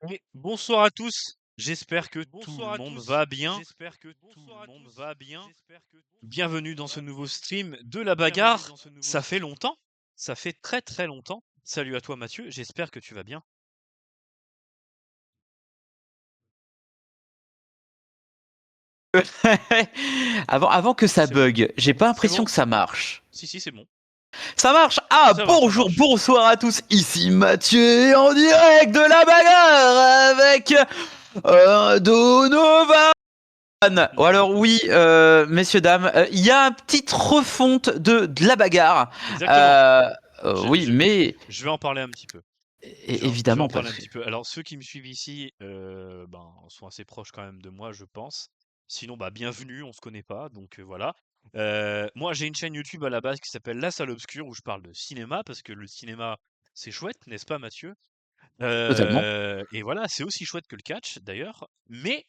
Oui, bonsoir à tous. J'espère que tout le monde va bien. Bienvenue dans ce nouveau stream de la bagarre. Ça fait longtemps. Ça fait très très longtemps. Salut à toi Mathieu, j'espère que tu vas bien. Avant que ça C'est bon. bug, j'ai pas C'est l'impression bon. que ça marche. Si, c'est bon. Ça marche. Ah, Ça va, ça bonjour, marche. bonsoir à tous. Ici Mathieu en direct de la bagarre avec Donovan. Ou alors oui, messieurs dames, il y a une petite refonte de la bagarre. Exactement. Euh, Je, oui, je- mais je vais en parler un petit peu. Je vais en évidemment parler parce un que petit peu. Alors, ceux qui me suivent ici sont assez proches quand même de moi, je pense. Sinon, bienvenue, on se connaît pas, donc voilà. Moi, j'ai une chaîne YouTube à la base qui s'appelle La Salle Obscure, où je parle de cinéma, parce que le cinéma, c'est chouette, n'est-ce pas, Mathieu? totalement. Et voilà, c'est aussi chouette que le catch, d'ailleurs. Mais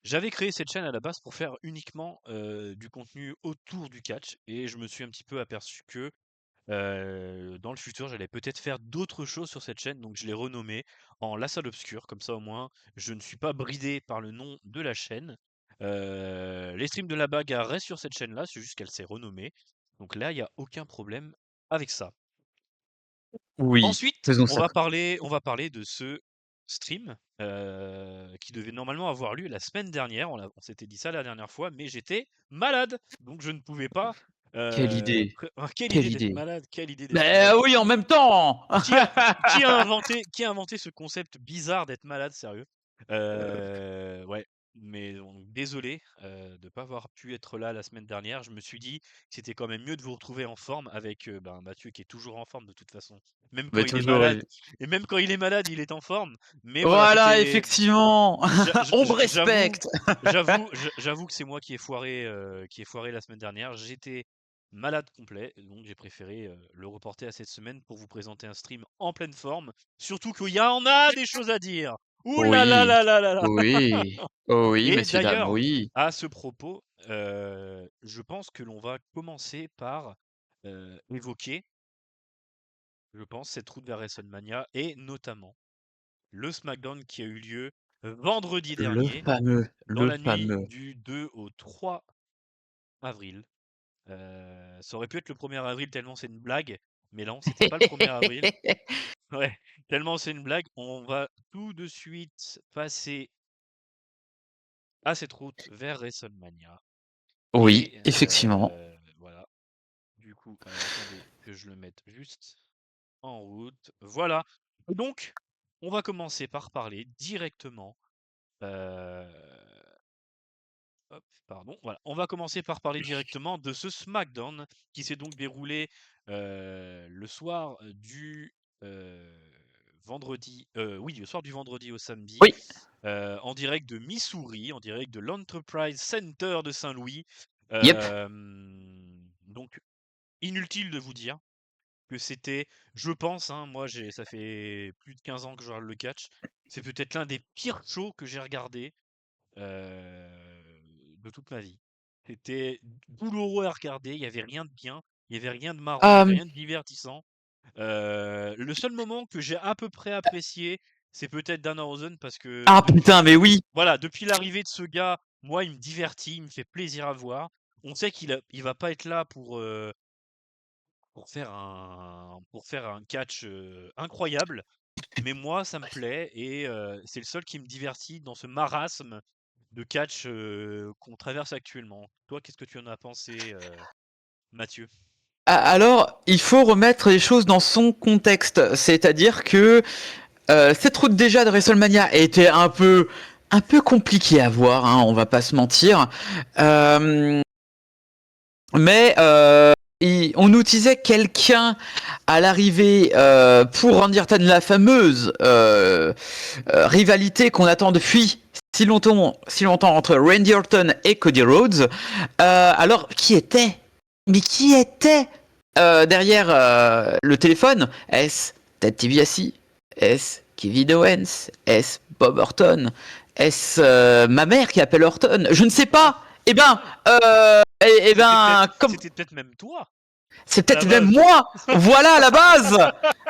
j'avais créé cette chaîne à la base pour faire uniquement du contenu autour du catch, et je me suis un petit peu aperçu que dans le futur, j'allais peut-être faire d'autres choses sur cette chaîne, donc je l'ai renommée en La Salle Obscure, comme ça au moins je ne suis pas bridé par le nom de la chaîne. Les streams de la bagarre restent sur cette chaîne-là, c'est juste qu'elle s'est renommée. Donc là, il n'y a aucun problème avec ça. Oui, Ensuite, faisons on ça. va parler de ce stream qui devait normalement avoir lieu la semaine dernière. On s'était dit ça la dernière fois, mais j'étais malade, donc je ne pouvais pas. Quelle idée. Quelle Quelle idée d'être idée. malade, quelle idée d'être Mais malade. oui, en même temps. Qui a, qui a inventé ce concept bizarre d'être malade, sérieux? Ouais, mais désolé de ne pas avoir pu être là la semaine dernière. Je me suis dit que c'était quand même mieux de vous retrouver en forme avec Mathieu qui est toujours en forme de toute façon. Même quand Mais il est toujours. malade, et même quand il est malade, il est en forme. Mais voilà, Voilà, effectivement. On me j'avoue, respecte. j'avoue que c'est moi qui ai foiré la semaine dernière. J'étais malade complet, donc j'ai préféré le reporter à cette semaine pour vous présenter un stream en pleine forme. Surtout qu'il y en a des choses à dire. Ouh là là Oui, là là là là. oui, oh oui, Et messieurs, dames, d'ailleurs, oui. à ce propos, je pense que l'on va commencer par évoquer, je pense, cette route vers WrestleMania et notamment le SmackDown qui a eu lieu vendredi dernier, dans Le la nuit fameux. du 2 au 3 avril. Ça aurait pu être le 1er avril tellement c'est une blague, mais non, c'était pas le 1er avril. Ouais, tellement c'est une blague. On va tout de suite passer à cette route vers WrestleMania. Oui, Et effectivement. voilà. Du coup, alors attendez que je le mette juste en route. Voilà. Donc, on va commencer par parler directement. euh, Hop, pardon. Voilà. On va commencer par parler directement de ce SmackDown qui s'est donc déroulé le soir du vendredi. Oui, le soir du vendredi au samedi, Oui, en direct de Missouri, en direct de l'Enterprise Center de Saint-Louis. yep. Euh, donc, inutile de vous dire que c'était, je pense, hein, moi, ça fait plus de 15 ans que je regarde le catch. C'est peut-être l'un des pires shows que j'ai regardé de toute ma vie. C'était douloureux à regarder, il y avait rien de bien, il y avait rien de marrant, il y avait Euh, rien de divertissant. Le seul moment que j'ai à peu près apprécié, c'est peut-être Dan Rosen parce que ah putain, mais oui. voilà, depuis l'arrivée de ce gars, moi, il me divertit, il me fait plaisir à voir. On sait il va pas être là pour faire un catch incroyable, mais moi, ça me plaît et c'est le seul qui me divertit dans ce marasme de catch qu'on traverse actuellement. Toi, qu'est-ce que tu en as pensé, Mathieu? Alors, il faut remettre les choses dans son contexte. C'est-à-dire que cette route déjà de WrestleMania était un peu compliquée à voir, hein, on va pas se mentir. Euh, mais on nous disait quelqu'un à l'arrivée pour Randy Orton, la fameuse rivalité qu'on attend depuis si longtemps entre Randy Orton et Cody Rhodes. Alors, mais qui était derrière le téléphone? Est-ce Ted DiBiase? Est-ce Kevin Owens? Est-ce Bob Orton? Est-ce ma mère qui appelle Orton? Je ne sais Ah, pas. Eh ben, c'était peut-être même toi. C'est À la peut-être même base. moi. Voilà à la base.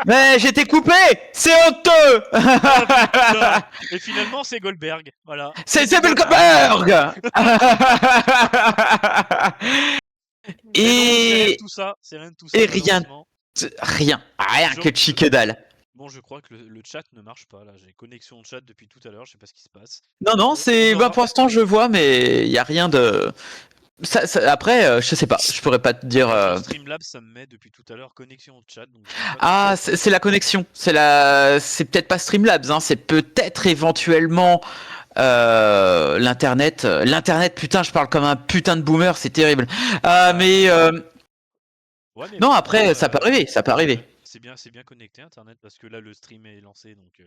Mais j'étais coupé. C'est honteux. Ah putain! Et finalement, c'est Goldberg. Voilà. C'est C'était Stephen Goldberg. Goldberg. Mais non, c'est rien de et tout ça. C'est rien de tout et ça, rien, malheureusement. rien Je, que je- chique dalle. Bon, je crois que le chat ne marche pas là. J'ai connexion de chat depuis tout à l'heure. Je sais pas ce qui se passe. Non, non, On c'est bah, aura. pour l'instant je vois, mais il y a rien de. Après, je sais pas, je pourrais pas te dire. Moi, sur Streamlabs, ça me met depuis tout à l'heure connexion au chat. Donc, je sais pas Ah, trop. c'est la connexion. C'est peut-être pas Streamlabs, hein, c'est peut-être éventuellement l'internet. L'internet, putain, je parle comme un putain de boomer, c'est terrible. Mais Ouais, mais non, pourtant, après, ça peut arriver, ça peut arriver. c'est bien connecté Internet parce que là, le stream est lancé. Donc,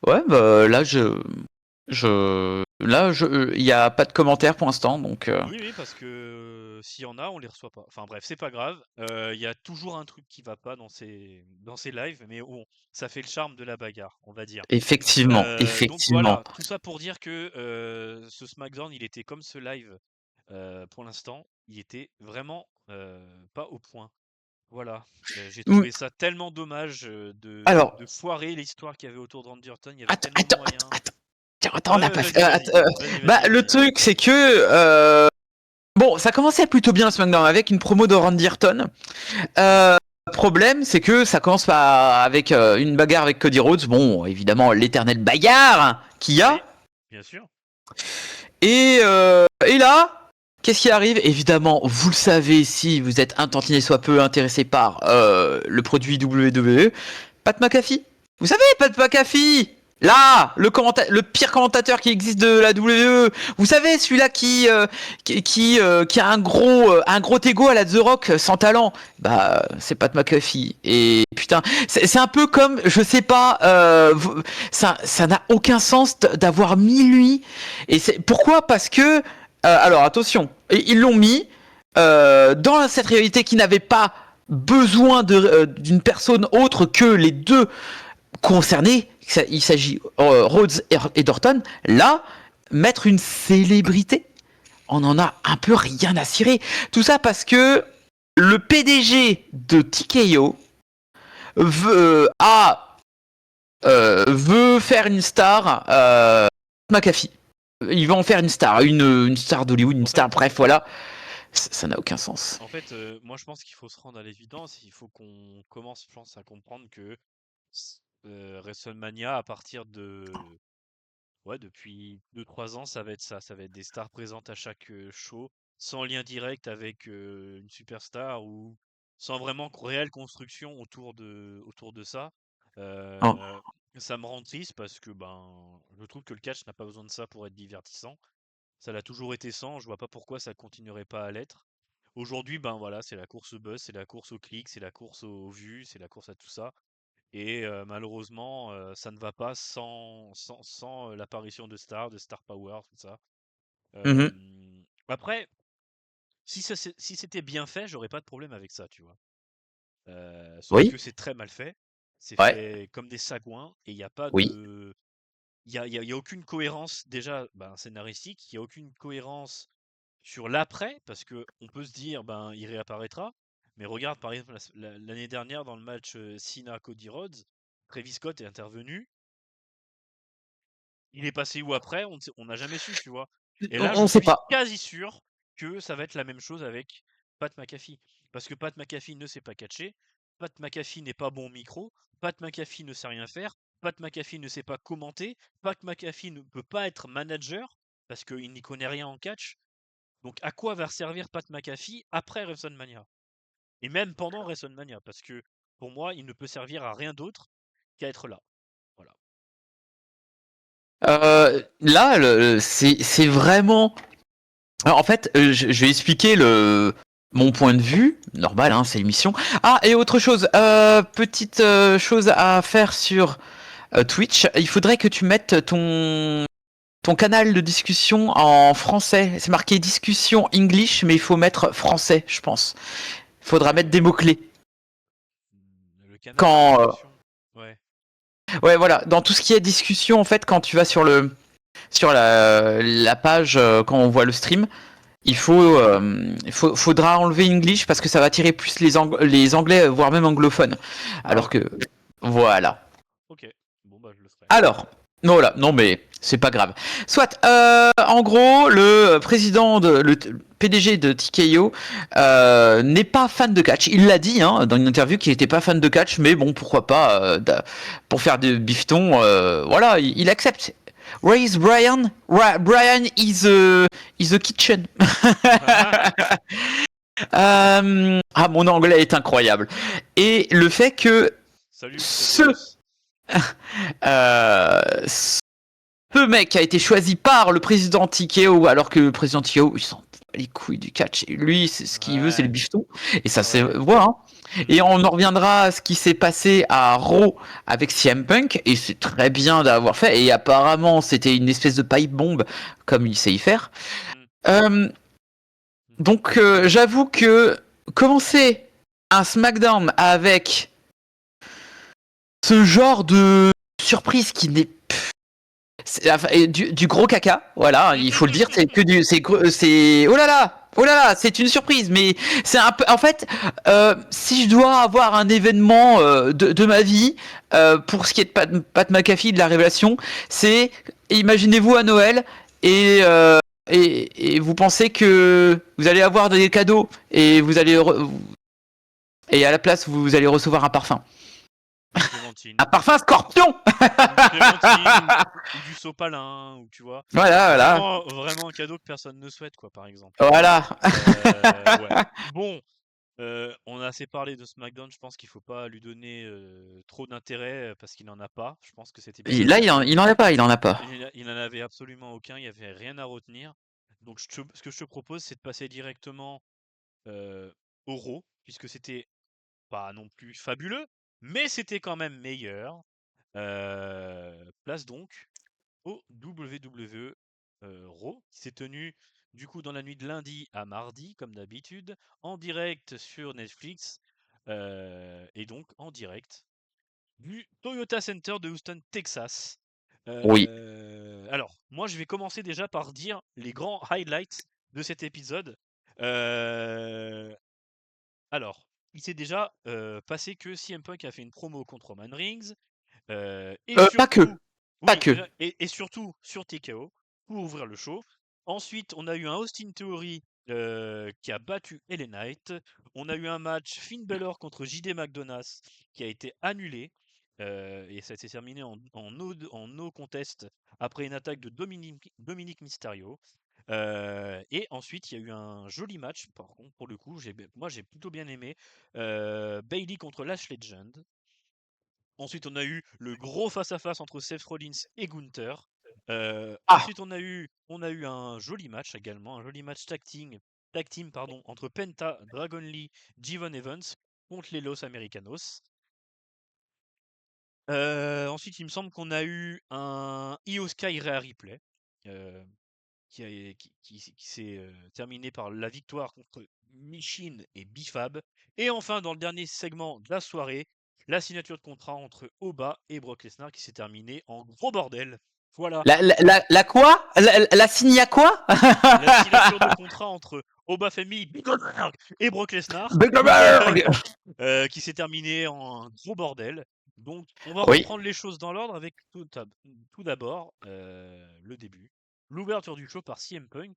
Ouais, bah là, il y a pas de commentaires pour l'instant, donc. oui, oui, parce que s'il y en a, on les reçoit pas. Enfin bref, c'est pas grave. Il y a toujours un truc qui va pas dans ces lives, mais bon, ça fait le charme de la bagarre, on va dire. Effectivement, Donc effectivement. voilà, tout ça pour dire que ce SmackDown, il était comme ce live pour l'instant, il était vraiment pas au point. Voilà, j'ai Hmm, trouvé ça tellement dommage Alors, de foirer l'histoire qu'il y avait autour de Randy Orton. Il y avait attends, tellement de attends, moyens. attends, on Ouais, n'a ouais, pas fait. vas-y, vas-y, vas-y, Bah, vas-y, le vas-y. truc, c'est que bon, ça commençait plutôt bien SmackDown avec une promo de Randy Orton. Le problème, c'est que ça commence avec une bagarre avec Cody Rhodes. Bon, évidemment, l'éternelle bagarre qu'il y Oui, a. bien sûr. Et là, qu'est-ce qui arrive? Évidemment, vous le savez, si vous êtes un tantinet soit peu intéressé par le produit WWE, Pat McAfee. Vous savez, Pat McAfee, là, le pire commentateur qui existe de la WWE. Vous savez, celui-là qui a un gros ego à la The Rock, sans talent. Bah, c'est Pat McAfee. Et putain, c'est un peu comme, je sais pas, ça n'a aucun sens d'avoir mis lui. Et c'est pourquoi? Parce que, alors attention, ils l'ont mis dans cette réalité qui n'avait pas besoin d'une personne autre que les deux concernés. Il s'agit Rhodes et Dorton. Là, mettre une célébrité, on en a un peu rien à cirer. Tout ça parce que le PDG de TKO veut faire une star McAfee. Ils vont en faire une star, une star d'Hollywood, une En star, fait, bref, voilà. Ça n'a aucun sens. moi je pense qu'il faut se rendre à l'évidence. Il faut qu'on commence, je pense, à comprendre que WrestleMania, à partir de ouais, depuis 2 3 ans, ça va être ça. Ça va être des stars présentes à chaque show, sans lien direct avec une superstar ou sans vraiment réelle construction autour de ça. Oh. Euh, Ça me rend triste parce que ben, je trouve que le catch n'a pas besoin de ça pour être divertissant. Ça l'a toujours été sans, je vois pas pourquoi ça continuerait pas à l'être. Aujourd'hui, ben voilà, c'est la course au buzz, c'est la course au clic, c'est la course aux vues, c'est la course à tout ça. Et malheureusement, ça ne va pas sans l'apparition de Star Power, tout ça. Mhm. Après, si c'était bien fait, j'aurais pas de problème avec ça, tu vois. Sauf Oui, que c'est très mal fait. C'est ouais, fait comme des sagouins et il n'y a pas oui. de. Il y a aucune cohérence déjà ben, scénaristique, il n'y a aucune cohérence sur l'après, parce que on peut se dire, ben, il réapparaîtra. Mais regarde, par exemple, l'année dernière, dans le match Cena-Cody Rhodes, Travis Scott est intervenu. Il est passé où après? On n'a jamais su, tu vois. Et là, je On sait suis pas. quasi sûr que ça va être la même chose avec Pat McAfee. Parce que Pat McAfee ne sait pas catcher. Pat McAfee n'est pas bon au micro. Pat McAfee ne sait rien faire. Pat McAfee ne sait pas commenter. Pat McAfee ne peut pas être manager parce qu'il n'y connaît rien en catch. Donc à quoi va servir Pat McAfee après WrestleMania? Et même pendant WrestleMania? Parce que pour moi, il ne peut servir à rien d'autre qu'à être là. Voilà. Là, c'est vraiment. Alors, en fait, je vais expliquer mon point de vue. Normal, hein, c'est l'émission. Ah, et autre chose. Petite chose à faire sur Twitch. Il faudrait que tu mettes ton canal de discussion en français. C'est marqué discussion English, mais il faut mettre français, je pense. Il faudra mettre des mots-clés. Le canal de Quand. discussion. Ouais. Ouais, voilà. Dans tout ce qui est discussion, en fait, quand tu vas sur la page, quand on voit le stream, faudra enlever English parce que ça va attirer plus les Anglais, voire même anglophones. Ah, Alors ok. que, voilà. Ok. Bon, bah, je le ferai. Alors, voilà, non mais c'est pas grave. Soit, en gros, le PDG de TKO n'est pas fan de catch. Il l'a dit hein, dans une interview qu'il n'était pas fan de catch, mais bon, pourquoi pas, pour faire des bifetons, voilà, il accepte. Raise Brian, Brian is a kitchen. Mon anglais est incroyable. Et le fait que Salut, ce, Mustachios. euh, ce mec a été choisi par le président TKO, alors que le président TKO, il s'en bat les couilles du catch. Et lui, c'est ce qu'il veut, c'est le Ouais. bifton. Et ça, c'est. Ouais. Voilà. Hein. Mhm. Et on en reviendra à ce qui s'est passé à Raw avec CM Punk. Et c'est très bien d'avoir fait. Et apparemment, c'était une espèce de pipe bombe, comme il sait y faire. Mhm. Euh, Mhm. donc, j'avoue que commencer un SmackDown avec ce genre de surprise qui n'est du gros caca, voilà, il faut le dire, c'est que c'est oh là là, c'est une surprise, mais c'est un peu, en fait, si je dois avoir un événement de ma vie pour ce qui est de Pat McAfee de la révélation, c'est imaginez-vous à Noël et et vous pensez que vous allez avoir des cadeaux et vous allez et à la place vous allez recevoir un parfum. Une Un clémentine. parfum scorpion. Une clémentine ou du sopalin, ou tu vois. Voilà, voilà. Vraiment un cadeau que personne ne souhaite, quoi, par exemple. Voilà. Ouais. Bon, on a assez parlé de SmackDown, je pense qu'il faut pas lui donner trop d'intérêt parce qu'il n'en a pas. Je pense que cet Et épisode là, était. il en a pas, il en a pas. Il n'en avait absolument aucun, il n'y avait rien à retenir. Donc ce que je te propose, c'est de passer directement au Raw, puisque c'était pas non plus fabuleux, mais c'était quand même meilleur. Place donc au WWE Raw, qui s'est tenu du coup dans la nuit de lundi à mardi, comme d'habitude, en direct sur Netflix, et donc en direct du Toyota Center de Houston, Texas. Oui. Alors, moi je vais commencer déjà par dire les grands highlights de cet épisode. Euh, alors, il s'est déjà passé que CM Punk a fait une promo contre Roman Reigns, et Pas que. surtout, Pas oui, que. et surtout sur TKO pour ouvrir le show. Ensuite, on a eu un Austin Theory qui a battu LA Knight. On a eu un match Finn Balor contre JD McDonough qui a été annulé. Et ça s'est terminé en no contest après une attaque de Dominique Mysterio. Et ensuite, il y a eu un joli match, par contre, pour le coup, moi j'ai plutôt bien aimé. Bailey contre Lash Legend. Ensuite, on a eu le gros face-à-face entre Seth Rollins et Gunther. Ah, Ensuite, on a eu un joli match également, un joli match tag team pardon, entre Penta, Dragon Lee, Jevon Evans contre les Los Americanos. Ensuite, il me semble qu'on a eu un Io Sky Rhea Ripley euh, qui s'est terminé par la victoire contre Michin et Bifab. Et enfin, dans le dernier segment de la soirée, la signature de contrat entre Oba et Brock Lesnar qui s'est terminée en gros bordel. Voilà, la quoi la signe à quoi? la signature de contrat entre Oba Femi, Big Goldberg et Brock Lesnar Bilderberg. qui s'est terminée en gros bordel. Donc, on va Oui. reprendre les choses dans l'ordre avec tout d'abord le début. L'ouverture du show par CM Punk.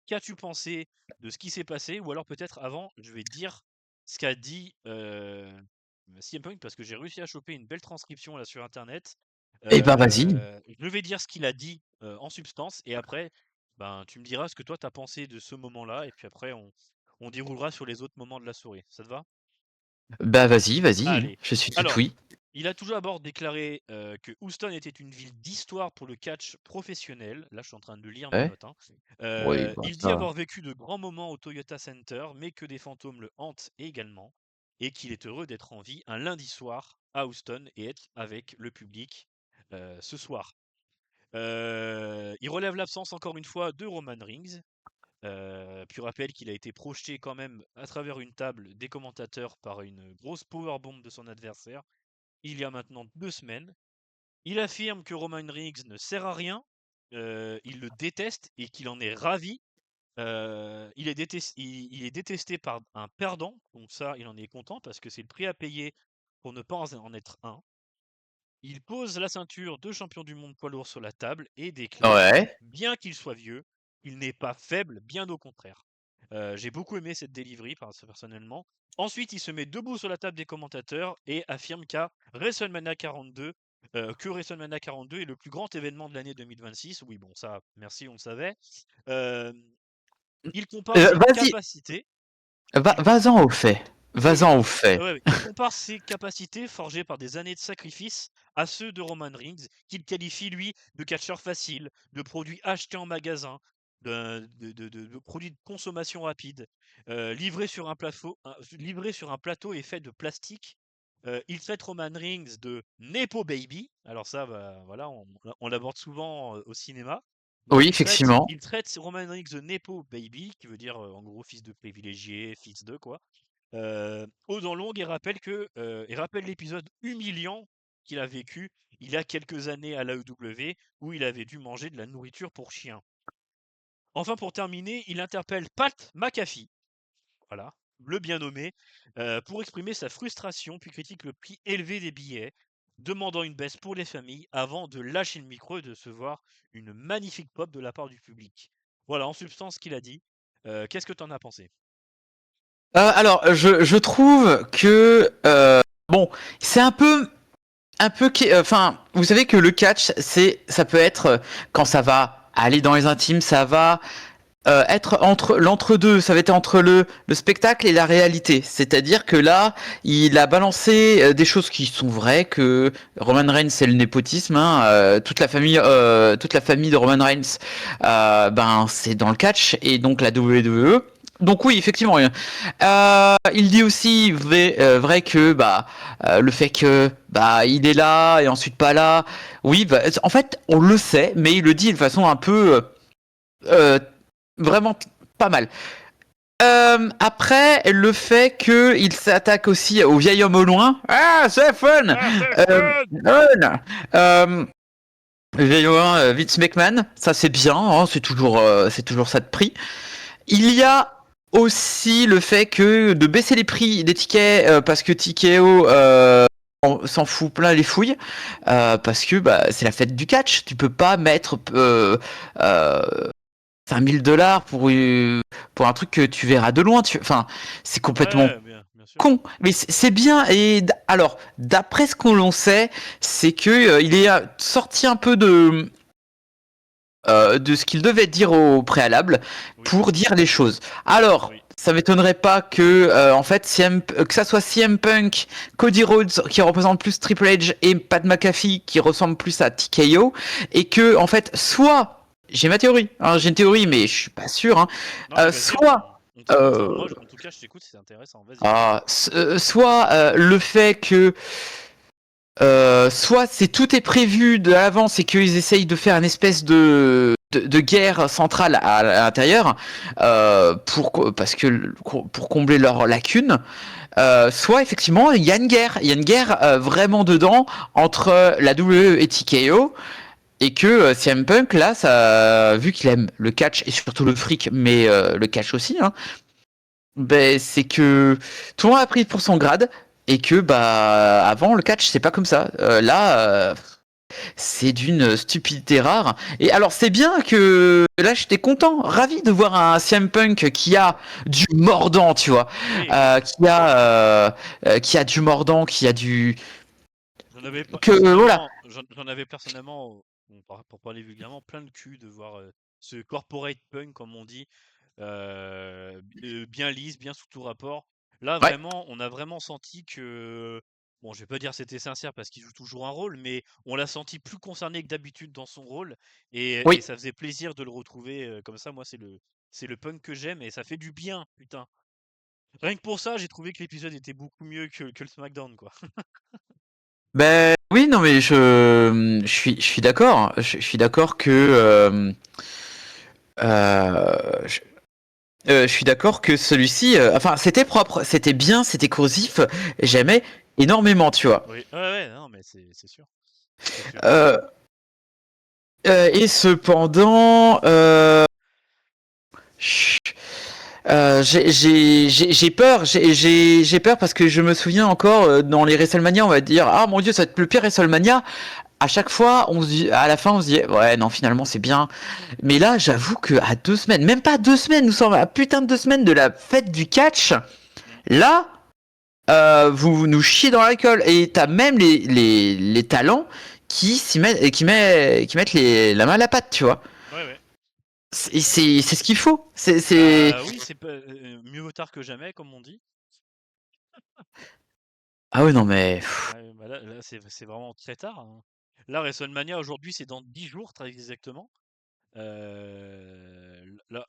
Qu'as-tu pensé de ce qui s'est passé? Ou alors peut-être avant, je vais dire ce qu'a dit CM Punk parce que j'ai réussi à choper une belle transcription là sur internet. Eh ben vas-y. Je vais dire ce qu'il a dit en substance et après, ben, tu me diras ce que toi t'as pensé de ce moment-là et puis après on déroulera sur les autres moments de la soirée. Ça te va? Bah vas-y, vas-y. Allez. Je suis tout Alors, oui. il a toujours d'abord déclaré que Houston était une ville d'histoire pour le catch professionnel. Là, je suis en train de lire mes Ouais. notes. Hein. Oui, bah Il dit ça. avoir vécu de grands moments au Toyota Center, mais que des fantômes le hantent également, et qu'il est heureux d'être en vie un lundi soir à Houston et être avec le public ce soir. Il relève l'absence encore une fois de Roman Reigns, puis rappelle qu'il a été projeté quand même à travers une table des commentateurs par une grosse powerbomb de son adversaire il y a maintenant 2 semaines. Il affirme que Roman Reigns ne sert à rien, il le déteste et qu'il en est ravi. il est détesté par un perdant, donc ça, il en est content parce que c'est le prix à payer pour ne pas en être un. Il pose la ceinture de champion du monde poids lourd sur la table et déclare, Ouais. bien qu'il soit vieux, il n'est pas faible, bien au contraire. J'ai beaucoup aimé cette delivery personnellement. Ensuite, il se met debout sur la table des commentateurs et affirme WrestleMania 42, que WrestleMania 42 est le plus grand événement de l'année 2026. Oui, bon, ça, merci, on le savait. Euh, il compare ses Vas-y, capacités. Il, vas-en au fait. oui, oui. Va-en au fait. Ouais, ouais. Il compare ses capacités forgées par des années de sacrifice à ceux de Roman Reigns, qu'il qualifie, lui, de catcheur facile, de produit acheté en magasin, de produit de consommation rapide, livré sur un plateau et fait de plastique. Il traite Roman Reigns de Nepo Baby. Alors ça, bah, voilà, on l'aborde souvent au cinéma. Donc Oui, effectivement. il traite Roman Reigns de Nepo Baby, qui veut dire en gros fils de privilégié, fils de quoi. Aux dents longues et rappelle l'épisode humiliant qu'il a vécu il y a quelques années à l'AEW où il avait dû manger de la nourriture pour chien. Enfin, pour terminer, il interpelle Pat McAfee, voilà, le bien nommé, pour exprimer sa frustration, puis critique le prix élevé des billets, demandant une baisse pour les familles avant de lâcher le micro et de se voir une magnifique pop de la part du public. Voilà, en substance, ce qu'il a dit. Qu'est-ce que tu en as pensé? Alors, je trouve que bon, c'est enfin, vous savez que le catch, ça peut être quand ça va aller dans les intimes, ça va être entre l'entre-deux, ça va être entre le spectacle et la réalité. C'est-à-dire que là, il a balancé des choses qui sont vraies, que Roman Reigns c'est le népotisme, hein, toute la famille de Roman Reigns, ben c'est dans le catch et donc la WWE. Donc oui, effectivement. Il dit aussi vrai que bah le fait que bah il est là et ensuite pas là. Oui, bah, en fait on le sait, mais il le dit de façon un peu euh, vraiment pas mal. Après, le fait qu'il s'attaque aussi au vieil homme au loin. Ah, c'est fun! Ah, c'est Euh, fun! fun. Euh, le vieil homme au loin, Vince McMahon, ça c'est bien, hein, c'est toujours ça de prix. Il y a aussi le fait que de baisser les prix des tickets parce que TKO on s'en fout plein les fouilles parce que bah, c'est la fête du catch. Tu peux pas mettre euh, 5 000 $ pour un truc que tu verras de loin. Enfin, c'est complètement Ouais, bien sûr. con. Mais c'est bien. Et alors, d'après ce qu'on l'on sait, c'est que il est sorti un peu de ce qu'il devait dire au préalable Oui, pour dire les choses. Alors, oui. ça m'étonnerait pas que, en fait, que ça soit CM Punk, Cody Rhodes qui représente plus Triple H et Pat McAfee qui ressemble plus à TKO, et que, en fait, soit, j'ai ma théorie, hein, j'ai une théorie, mais je suis pas sûr, hein, Non, mais vas-y, soit, on t'écoute, hein. Moi, en tout cas, je t'écoute, c'est intéressant. Vas-y. soit le fait que soit c'est tout est prévu de l'avance et qu'ils essayent de faire une espèce de guerre centrale à l'intérieur pour combler leurs lacunes. Soit effectivement il y a une guerre vraiment dedans entre la WWE et TKO et que CM Punk là, ça, vu qu'il aime le catch et surtout le fric, mais le catch aussi, hein, ben, c'est que tout le monde a pris pour son grade et que bah avant le catch c'est pas comme ça. Là c'est d'une stupidité rare. Et alors c'est bien que là j'étais content, ravi de voir un CM Punk qui a du mordant, tu vois, Oui, oui. qui a du mordant, qui a du J'en avais que voilà. j'en avais personnellement, bon, pour parler vulgairement, plein de cul de voir ce corporate punk, comme on dit, bien lisse, bien sous tout rapport. Là, Ouais, vraiment, on a vraiment senti que, bon, je vais pas dire c'était sincère parce qu'il joue toujours un rôle, mais on l'a senti plus concerné que d'habitude dans son rôle, et oui. ça faisait plaisir de le retrouver comme ça. Moi, c'est le punk que j'aime et ça fait du bien, putain. Rien que pour ça, j'ai trouvé que l'épisode était beaucoup mieux que le SmackDown, quoi. Ben oui, non mais je suis d'accord. Je suis d'accord que euh, je suis d'accord que celui-ci, enfin, c'était propre, c'était bien, c'était corrosif, j'aimais énormément, tu vois. Oui, ouais, ouais, non, mais c'est sûr, c'est sûr. Et cependant, Chut. J'ai peur, j'ai peur parce que je me souviens encore dans les WrestleMania, on va dire ah mon dieu ça va être le pire WrestleMania. À chaque fois, on se dit, à la fin, on se dit ouais non finalement c'est bien. Mais là, j'avoue que à 2 semaines, même pas 2 semaines, nous sommes à putain de 2 semaines de la fête du catch. Mm. Là, vous nous chiez dans la gueule et t'as même les talents qui s'y mettent et qui mettent la main à la pâte, tu vois. Ouais, ouais. C'est ce qu'il faut. Bah oui, c'est pas mieux vaut tard que jamais, comme on dit. Ah ouais non mais Ouais, bah là c'est vraiment très tard, hein. Là, WrestleMania aujourd'hui, c'est dans 10 jours, très exactement.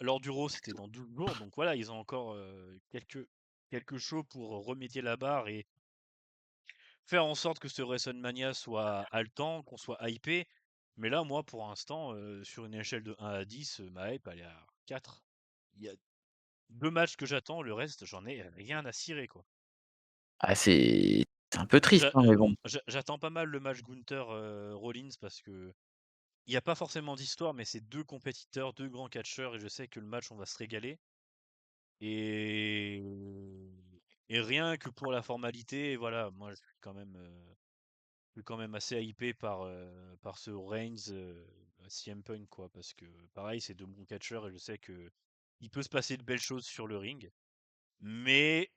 L'Enduro, c'était dans 12 jours, donc voilà, ils ont encore quelques shows pour remédier la barre et faire en sorte que ce WrestleMania soit haletant, qu'on soit hypé. Mais là, moi, pour l'instant, sur une échelle de 1 à 10, ma hype, elle est à 4. Il y a 2 matchs que j'attends, le reste, j'en ai rien à cirer, quoi. ah, c'est un peu triste hein, mais bon. J'attends pas mal le match Gunther Rollins parce que il n'y a pas forcément d'histoire, mais c'est deux compétiteurs, deux grands catcheurs, et je sais que le match, on va se régaler. Et, et rien que pour la formalité, voilà, moi je suis quand même assez hypé par ce Reigns CM Punk, quoi, parce que pareil, c'est de bons catcheurs et je sais que il peut se passer de belles choses sur le ring, mais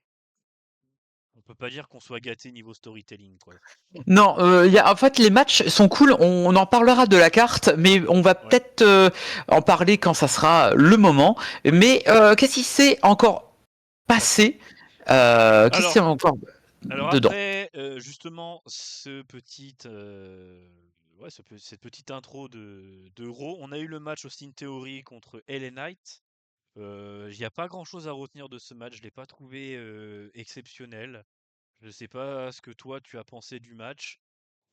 on peut pas dire qu'on soit gâté niveau storytelling, quoi. Non, en fait, les matchs sont cool. On en parlera de la carte, mais on va Ouais. peut-être en parler quand ça sera le moment. Mais qu'est-ce qui s'est encore passé qu'est-ce qui s'est Alors, encore alors dedans? après, justement, ouais, cette petite intro de Raw, on a eu le match Austin Theory contre LA Knight. Il n'y a pas grand-chose à retenir de ce match, je l'ai pas trouvé exceptionnel. Je sais pas ce que toi tu as pensé du match,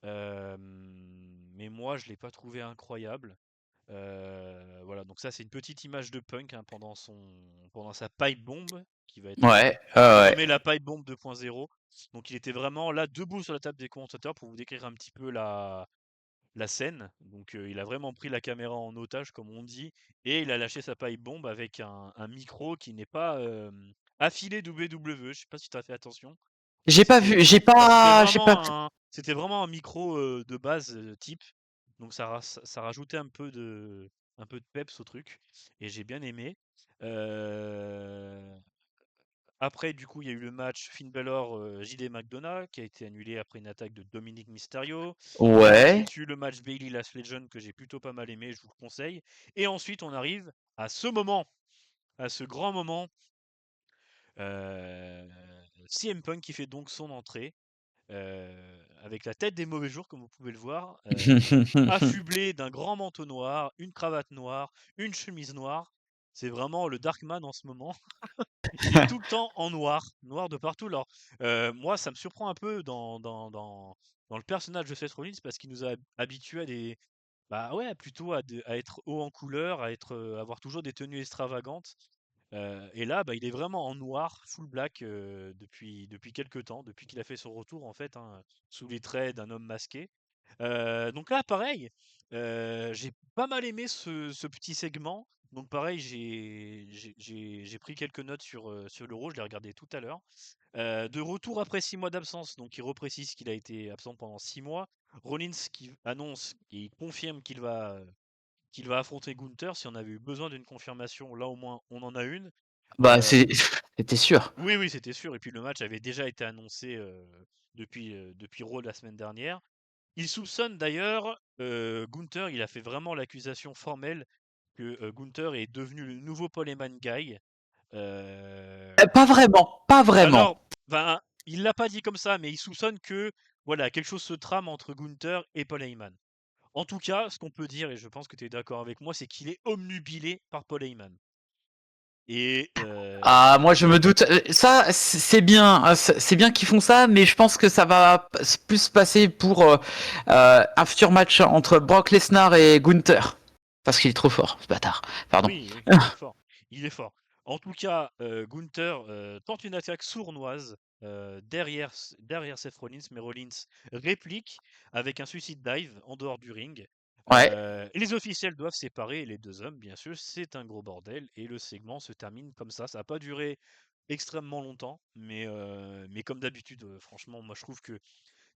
mais moi je l'ai pas trouvé incroyable. Voilà, donc ça c'est une petite image de Punk hein, pendant sa pipe bomb qui va être Ouais, ouais. surnommée la pipe bomb 2.0. Donc il était vraiment là debout sur la table des commentateurs pour vous décrire un petit peu la scène. Donc il a vraiment pris la caméra en otage comme on dit et il a lâché sa pipe bomb avec un micro qui n'est pas affilé WWE. Je sais pas si tu as fait attention. J'ai pas C'était vu, j'ai pas. c'était vraiment un micro de base type. Donc ça rajoutait un peu de peps au truc et j'ai bien aimé. Euh, Après, du coup, il y a eu le match Finn Balor JD McDonough qui a été annulé après une attaque de Dominic Mysterio. On a Ouais. ensuite eu le match Bayley Last Legend que j'ai plutôt pas mal aimé, je vous le conseille. Et ensuite, on arrive à ce moment, à ce grand moment, euh, CM Punk qui fait donc son entrée avec la tête des mauvais jours, comme vous pouvez le voir, affublé d'un grand manteau noir, une cravate noire, une chemise noire. C'est vraiment le Darkman en ce moment. Il est tout le temps en noir, noir de partout. Alors, moi, ça me surprend un peu dans le personnage de Seth Rollins parce qu'il nous a habitués à des, bah ouais, plutôt à être haut en couleur, avoir toujours des tenues extravagantes. Et là, bah, il est vraiment en noir, full black depuis quelques temps, depuis qu'il a fait son retour en fait, hein, sous les traits d'un homme masqué. Donc là, pareil, j'ai pas mal aimé ce petit segment. Donc pareil, j'ai pris quelques notes sur l'Euro, je l'ai regardé tout à l'heure. De retour après 6 mois d'absence, donc il reprécise qu'il a été absent pendant 6 mois. Rollins qui annonce et confirme qu'il va affronter Gunther. Si on avait eu besoin d'une confirmation, là au moins on en a une. Bah Euh, c'était sûr. oui, oui, c'était sûr. Et puis le match avait déjà été annoncé depuis Raw de la semaine dernière. Il soupçonne d'ailleurs Gunther, il a fait vraiment l'accusation formelle que Gunther est devenu le nouveau Paul Heyman guy. Pas vraiment, pas vraiment. Alors, ben, il l'a pas dit comme ça, mais il soupçonne que voilà, quelque chose se trame entre Gunther et Paul Heyman. En tout cas, ce qu'on peut dire, et je pense que tu es d'accord avec moi, c'est qu'il est omnubilé par Paul Heyman. Et Ah, moi je me doute. Ça, c'est bien, hein, c'est bien qu'ils font ça, mais je pense que ça va plus se passer pour un futur match entre Brock Lesnar et Gunther. Parce qu'il est trop fort, ce bâtard. Pardon. oui, oui, il est fort. Il est fort. En tout cas, Gunther tente une attaque sournoise derrière Seth Rollins, mais Rollins réplique avec un suicide dive en dehors du ring. Ouais. Les officiels doivent séparer les 2 hommes, bien sûr, c'est un gros bordel et le segment se termine comme ça. Ça a pas duré extrêmement longtemps, mais comme d'habitude, franchement, moi je trouve que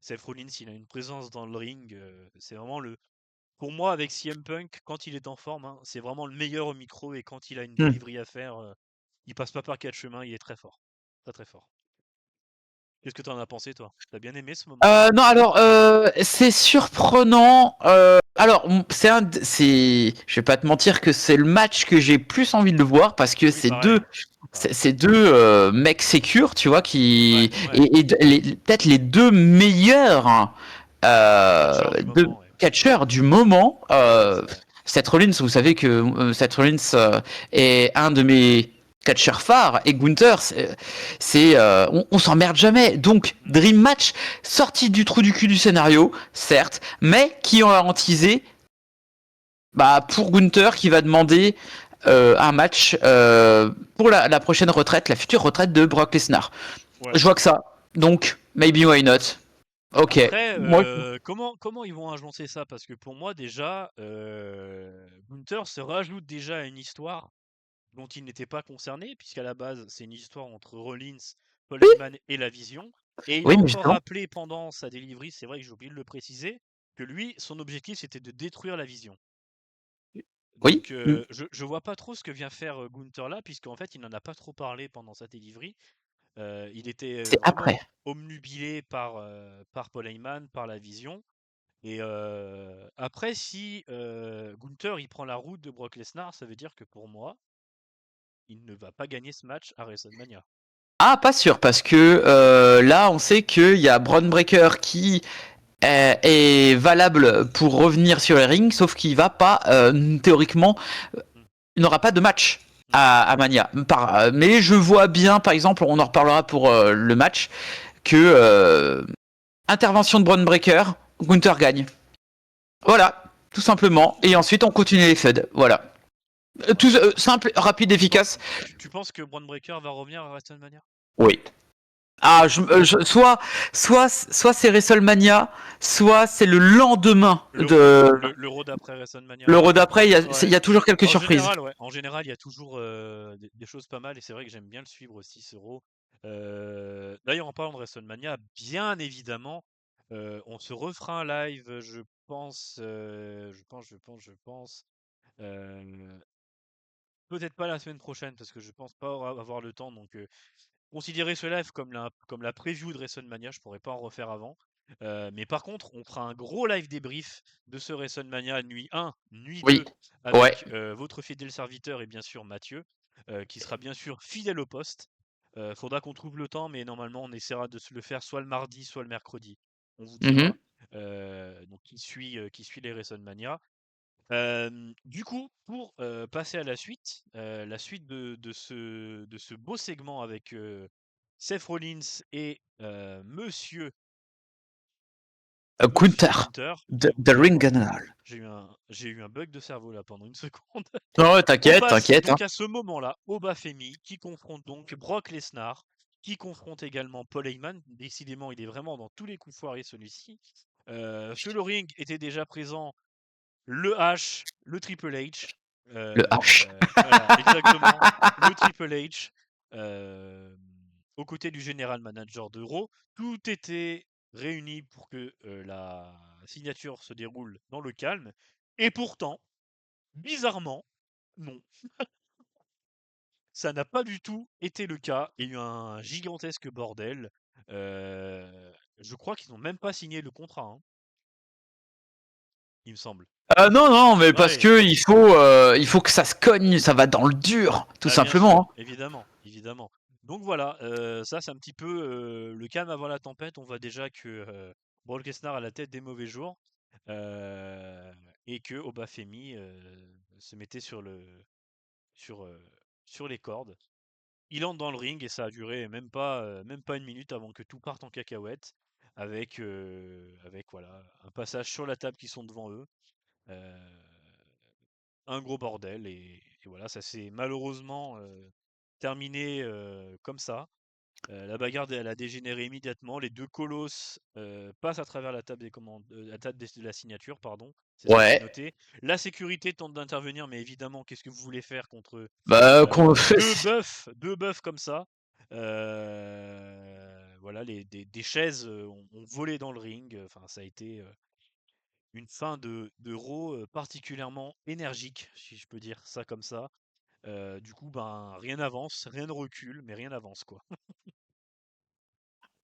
Seth Rollins, il a une présence dans le ring, c'est vraiment le pour moi avec CM Punk, quand il est en forme, hein, c'est vraiment le meilleur au micro et quand il a une Hmm. delivery à faire, il passe pas par 4 chemins, il est très fort. Très, très fort. Qu'est-ce que tu en as pensé toi? Tu as bien aimé ce moment? Non, alors c'est surprenant. Alors je vais pas te mentir que c'est le match que j'ai plus envie de voir parce que Oui, pareil, pareil. c'est deux mecs sécures, tu vois, Ouais, qui ouais. peut-être les deux meilleurs hein, Catcheur du deux moment, ouais. catcheurs du moment. Ouais, c'est vrai. Seth Rollins, vous savez que Seth Rollins est un de mes catcheurs phares et Gunther, on s'emmerde jamais. Donc Mmh. Dream Match sorti du trou du cul du scénario, certes, mais qui ont teasé bah, pour Gunther qui va demander un match pour la prochaine retraite, la future retraite de Brock Lesnar. Ouais. Je vois que ça. Donc, maybe why not. Ok. Après, Moi, comment ils vont agencer ça? Parce que pour moi déjà, Gunther se rajoute déjà à une histoire dont il n'était pas concerné, puisqu'à la base, c'est une histoire entre Rollins, Paul oui, Heyman et la Vision. Et il a oui, mais encore justement. rappelé pendant sa delivery, c'est vrai que j'ai oublié de le préciser, que lui, son objectif, c'était de détruire la Vision. Oui, Donc, je vois pas trop ce que vient faire Gunther là, puisqu'en fait, il n'en a pas trop parlé pendant sa delivery. Il était c'est après. vraiment omnubilé par Paul Heyman, par la Vision. Et après, si Gunther il prend la route de Brock Lesnar, ça veut dire que pour moi, il ne va pas gagner ce match à WrestleMania. Ah, pas sûr, parce que là, on sait qu'il y a Braun Breaker qui est valable pour revenir sur les rings, sauf qu'il va pas, théoriquement, Mm, il n'aura pas de match mm. à Mania. Mais je vois bien, par exemple, on en reparlera pour le match, que intervention de Braun Breaker, Gunther gagne. Voilà, tout simplement. Et ensuite, on continue les feuds. Voilà. Ouais. Tout simple, rapide, Tu, pen- efficace. tu penses que Braun Breaker va revenir à WrestleMania? Oui. Ah, soit c'est WrestleMania, soit c'est le lendemain de L'Euro d'après WrestleMania? l'Euro d'après. Il Ouais. y a toujours quelques En surprises. général, ouais. En général, il y a toujours des choses pas mal et c'est vrai que j'aime bien le suivre aussi, ce Raw. D'ailleurs, en parlant de WrestleMania, bien évidemment, on se refera un live, je pense. euh, Peut-être pas la semaine prochaine parce que je pense pas avoir le temps. Donc, considérez ce live comme la preview de WrestleMania. Je pourrais pas en refaire avant. Mais par contre, on fera un gros live débrief de ce WrestleMania nuit 1, nuit Oui. 2 Ouais. avec votre fidèle serviteur et bien sûr Mathieu, qui sera bien sûr fidèle au poste. Faudra qu'on trouve le temps, mais normalement on essaiera de se le faire soit le mardi, soit le mercredi. On vous Mhm. dira. Donc qui suit les WrestleMania. Du coup, pour passer à la suite de ce beau segment avec Seth Rollins et Monsieur Gunther, Gunther, the Ring General. j'ai eu un bug de cerveau là pendant une seconde. Oh, On t'inquiète, passe t'inquiète. Hein. donc à ce moment-là, Oba Femi qui confronte donc Brock Lesnar, qui confronte également Paul Heyman. Décidément, il est vraiment dans tous les coups foirés celui-ci. Sur le ring était déjà présent le H, le Triple H. Le H. Voilà, exactement. Le Triple H. euh, Aux côtés du général manager de Raw. Tout était réuni pour que la signature se déroule dans le calme. Et pourtant, bizarrement, non. Ça n'a pas du tout été le cas. Il y a eu un gigantesque bordel. Je crois qu'ils n'ont même pas signé le contrat, hein, il me semble. Non, non, mais parce Ouais. que il faut que ça se cogne, ça va dans le dur, tout Ah bien sûr, simplement. Hein. évidemment, évidemment. Donc voilà, ça c'est un petit peu le calme avant la tempête. On voit déjà que Brock Lesnar a la tête des mauvais jours euh, et que Obafemi se mettait sur, euh, sur les cordes. Il entre dans le ring et ça a duré même pas une minute avant que tout parte en cacahuète avec voilà un passage sur la table qui sont devant eux. euh, un gros bordel et voilà, ça s'est malheureusement terminé comme ça. La bagarre, elle a dégénéré immédiatement. Les deux colosses passent à travers la table des commandes, la table de la signature, pardon. C'est ce que j'ai Ouais. noté. La sécurité tente d'intervenir, mais évidemment, qu'est-ce que vous voulez faire contre Bah, qu'on deux bœufs comme ça? Voilà, des chaises ont volé dans le ring. Enfin, ça a été une fin de Raw particulièrement énergique, si je peux dire ça comme ça. Du coup, ben, rien n'avance, rien ne recule, mais rien n'avance, quoi.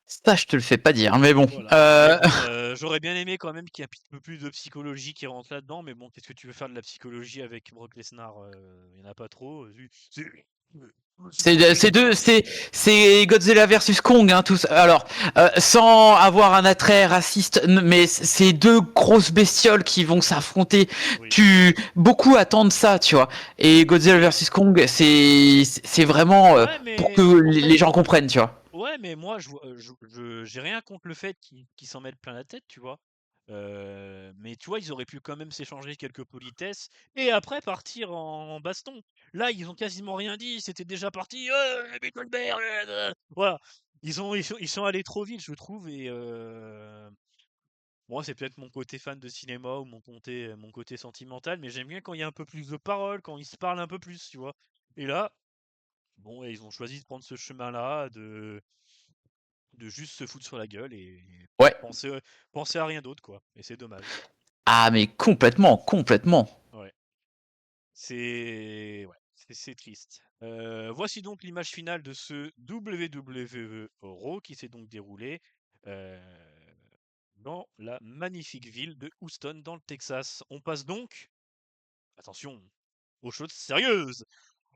ça, je te le fais pas dire, mais bon. Voilà. Mais bon, j'aurais bien aimé quand même qu'il y ait un petit peu plus de psychologie qui rentre là-dedans, mais bon, qu'est-ce que tu veux faire de la psychologie avec Brock Lesnar? Il y en a pas trop. C'est Godzilla versus Kong, hein, tous. Alors, sans avoir un attrait raciste, mais c'est deux grosses bestioles qui vont s'affronter. Oui. Beaucoup attendent ça, tu vois. Et Godzilla versus Kong, c'est vraiment Ouais, pour mais que en fait, les gens comprennent, tu vois. ouais, mais moi, j'ai rien contre le fait qu'ils s'en mettent plein la tête, tu vois. Mais tu vois, ils auraient pu quand même s'échanger quelques politesses et après partir en baston. Là, ils ont quasiment rien dit, c'était déjà parti. Colbert, voilà. Ils sont allés trop vite, je trouve. Et moi, c'est peut-être mon côté fan de cinéma ou mon côté sentimental, mais j'aime bien quand il y a un peu plus de paroles, quand ils se parlent un peu plus, tu vois. Et là, bon, ils ont choisi de prendre ce chemin-là, de juste se foutre sur la gueule et Ouais. penser, penser à rien d'autre, quoi. Et c'est dommage. Ah, mais complètement, complètement. Ouais. Ouais, c'est triste. Voici donc l'image finale de ce WWE Raw qui s'est donc déroulé euh, dans la magnifique ville de Houston, dans le Texas. On passe donc, attention, aux choses sérieuses.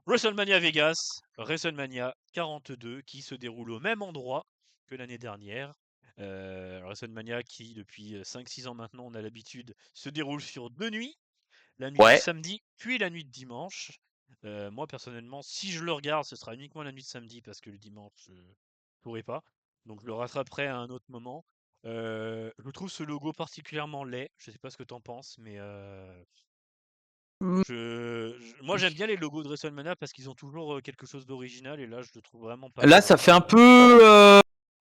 WrestleMania Vegas, WrestleMania 42, qui se déroule au même endroit que l'année dernière. WrestleMania qui, depuis 5-6 ans maintenant, on a l'habitude, se déroule sur 2 nuits, la nuit du Ouais. samedi, puis la nuit de dimanche. Moi, personnellement, si je le regarde, ce sera uniquement la nuit de samedi, parce que le dimanche, je ne pourrai pas. Donc, je le rattraperai à un autre moment. Je trouve ce logo particulièrement laid. Je sais pas ce que tu en penses, mais moi, j'aime bien les logos de WrestleMania parce qu'ils ont toujours quelque chose d'original et là, je le trouve vraiment pas Là, bien. ça fait un peu.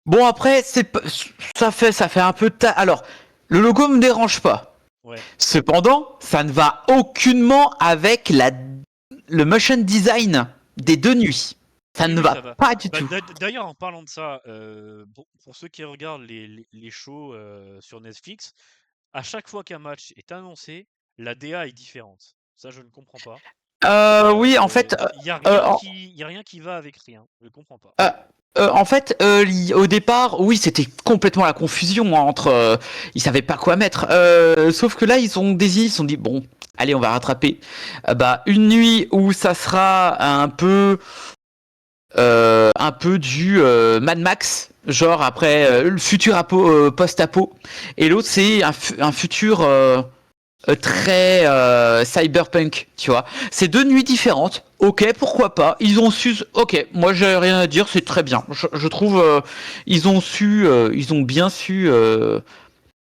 Bon, après, ça fait un peu. Alors, le logo me dérange pas. Ouais. Cependant, ça ne va aucunement avec le motion design des 2 nuits. Ça Oui, ne oui, va ça va. pas du Bah, tout. d'ailleurs, en parlant de ça, pour ceux qui regardent les shows sur Netflix, à chaque fois qu'un match est annoncé, la DA est différente. Ça, je ne comprends pas. Oui, en fait, Il y a euh, rien en, y a rien qui va avec rien. Je ne comprends pas. euh, au départ, oui, c'était complètement la confusion, hein, entre. Ils savaient pas quoi mettre. Sauf que là, ils se sont dit bon, allez, on va rattraper. Bah, une nuit où ça sera un peu du Mad Max, genre après le futur post-apo, et l'autre c'est un futur très cyberpunk, tu vois. C'est 2 nuits différentes. Ok, pourquoi pas. Ils ont su. Ok, moi j'ai rien à dire, c'est très bien. Je trouve ils ont bien su,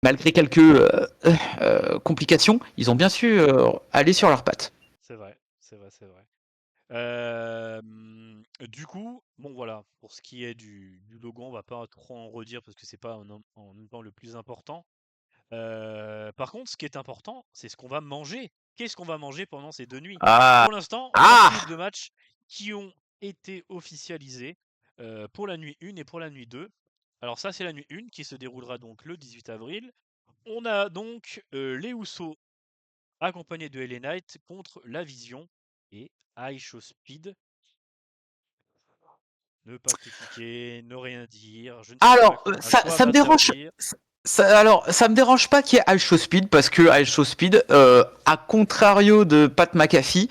malgré quelques complications, ils ont bien su aller sur leurs pattes. C'est vrai, c'est vrai, c'est vrai. Du coup, bon voilà, pour ce qui est du logo, on va pas trop en redire parce que c'est pas en même temps le plus important. Par contre, ce qui est important, c'est ce qu'on va manger. Qu'est-ce qu'on va manger pendant ces 2 nuits? Ah, Pour l'instant, on a plus ah. de matchs qui ont été officialisés pour la nuit 1 et pour la nuit 2. Alors ça, c'est la nuit 1 qui se déroulera donc le 18 avril. On a donc les Usos accompagnés de LA Knight contre La Vision et High Show Speed. Ne pas critiquer, ne rien dire, je ne sais pas Alors, à quoi ça me va dérange. servir. Ça me dérange pas qu'il y ait Al Show Speed parce que Al Show Speed, à contrario de Pat McAfee,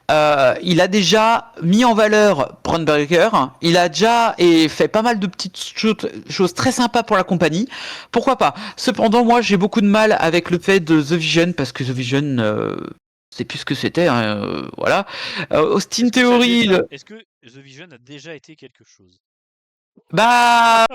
il a déjà mis en valeur Braun Breaker. Il a déjà fait pas mal de petites choses très sympas pour la compagnie. Pourquoi pas? Cependant, moi, j'ai beaucoup de mal avec le fait de The Vision parce que The Vision, c'est plus ce que c'était. Hein, voilà. Austin Theory, Est-ce que The Vision a déjà été quelque chose? bah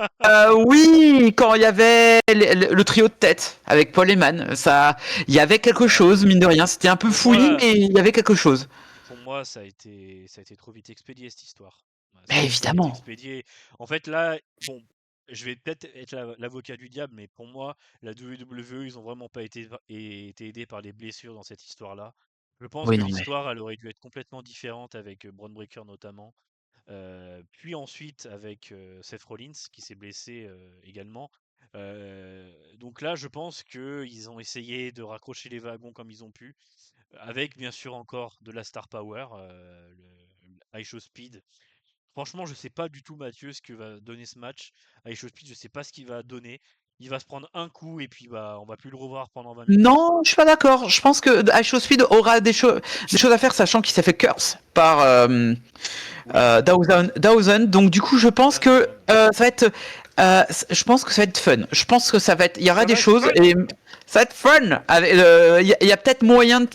oui, quand il y avait le trio de tête avec Paul Heyman, ça, il y avait quelque Ouais. chose, mine de rien. C'était un peu Pour fouillis, moi, mais il y avait quelque chose. pour moi, ça a été trop vite expédié cette histoire. Mais Ça va être évidemment. expédié. En fait, là, bon, je vais peut-être être l'avocat du diable, mais pour moi, la WWE, ils ont vraiment pas été aidés par les blessures dans cette histoire-là. Je pense Oui, que non, mais. l'histoire, elle aurait dû être complètement différente avec Bron Breakker notamment. Puis ensuite avec Seth Rollins qui s'est blessé également. Donc là, je pense qu'ils ont essayé de raccrocher les wagons comme ils ont pu, avec bien sûr encore de la star power, le High Show Speed. Franchement, je sais pas du tout, Mathieu, ce que va donner ce match. High Show Speed, je sais pas ce qu'il va donner. Il va se prendre un coup et puis bah on va plus le revoir pendant 20 minutes. Non, je suis pas d'accord. Je pense que Show Speed aura des choses à faire, sachant qu'il s'est fait curse par Oui, Dawson. Donc du coup, je pense que Dawson. ça va être, je pense que ça va être fun. Je pense que ça va être, il y aura Ça des va être choses fun! et ça va être fun. Il y a peut-être moyen de,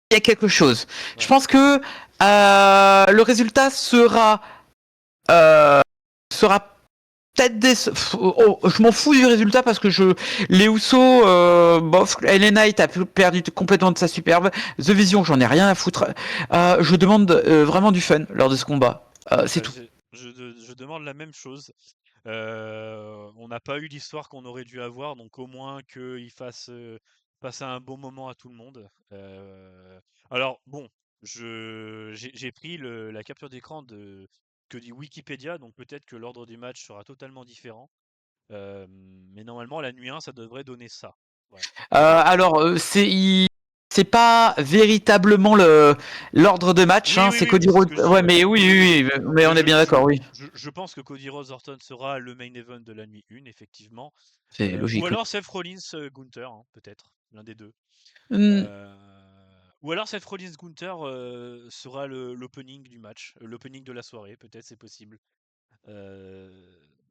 il y a quelque chose. Je Ouais. pense que le résultat euh, sera peut-être des. Je m'en fous du résultat parce que les Usos, bof, LA Knight a perdu complètement de sa superbe. The Vision, j'en ai rien à foutre. Je demande vraiment du fun lors de ce combat. C'est Bah, tout. je demande la même chose. On n'a pas eu l'histoire qu'on aurait dû avoir, donc au moins qu'il fasse passer un bon moment à tout le monde. Alors bon, j'ai pris la capture d'écran que dit Wikipédia, donc peut-être que l'ordre du match sera totalement différent. Mais normalement, la nuit 1, ça devrait donner ça. Voilà. Alors, c'est pas véritablement l'ordre de match, Oui, hein, oui, c'est oui, Cody mais c'est ce Rhodes. que je dis, Ouais, ouais. mais oui, Oui, oui, oui, oui. oui, mais on Mais est bien d'accord, oui. je pense que Cody Rhodes Orton sera le main event de la nuit 1, effectivement. C'est Ou logique, oui. alors Seth Rollins, Gunther, hein, peut-être, l'un des deux. Hmm. Euh, ou alors Seth Rollins Gunther sera l'opening du match, l'opening de la soirée, peut-être c'est possible. Euh,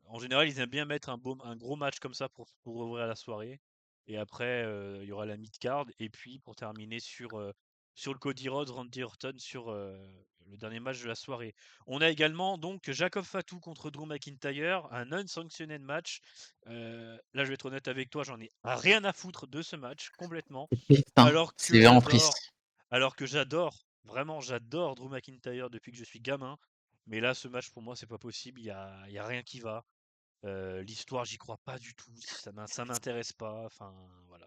En général, ils aiment bien mettre un gros match comme ça pour ouvrir la soirée. Et après, il y aura la mid-card. Et puis, pour terminer sur le Cody Rhodes, Randy Orton, sur le dernier match de la soirée. On a également donc Jacob Fatu contre Drew McIntyre, un unsanctioned match. Là, je vais être honnête avec toi, j'en ai rien à foutre de ce match, complètement. Putain, Alors c'est que vraiment j'adore, triste. alors que j'adore, vraiment j'adore Drew McIntyre depuis que je suis gamin. Mais là, ce match pour moi, c'est pas possible. Il y a rien qui va. L'histoire, j'y crois pas du tout. Ça m'intéresse pas. Enfin, voilà.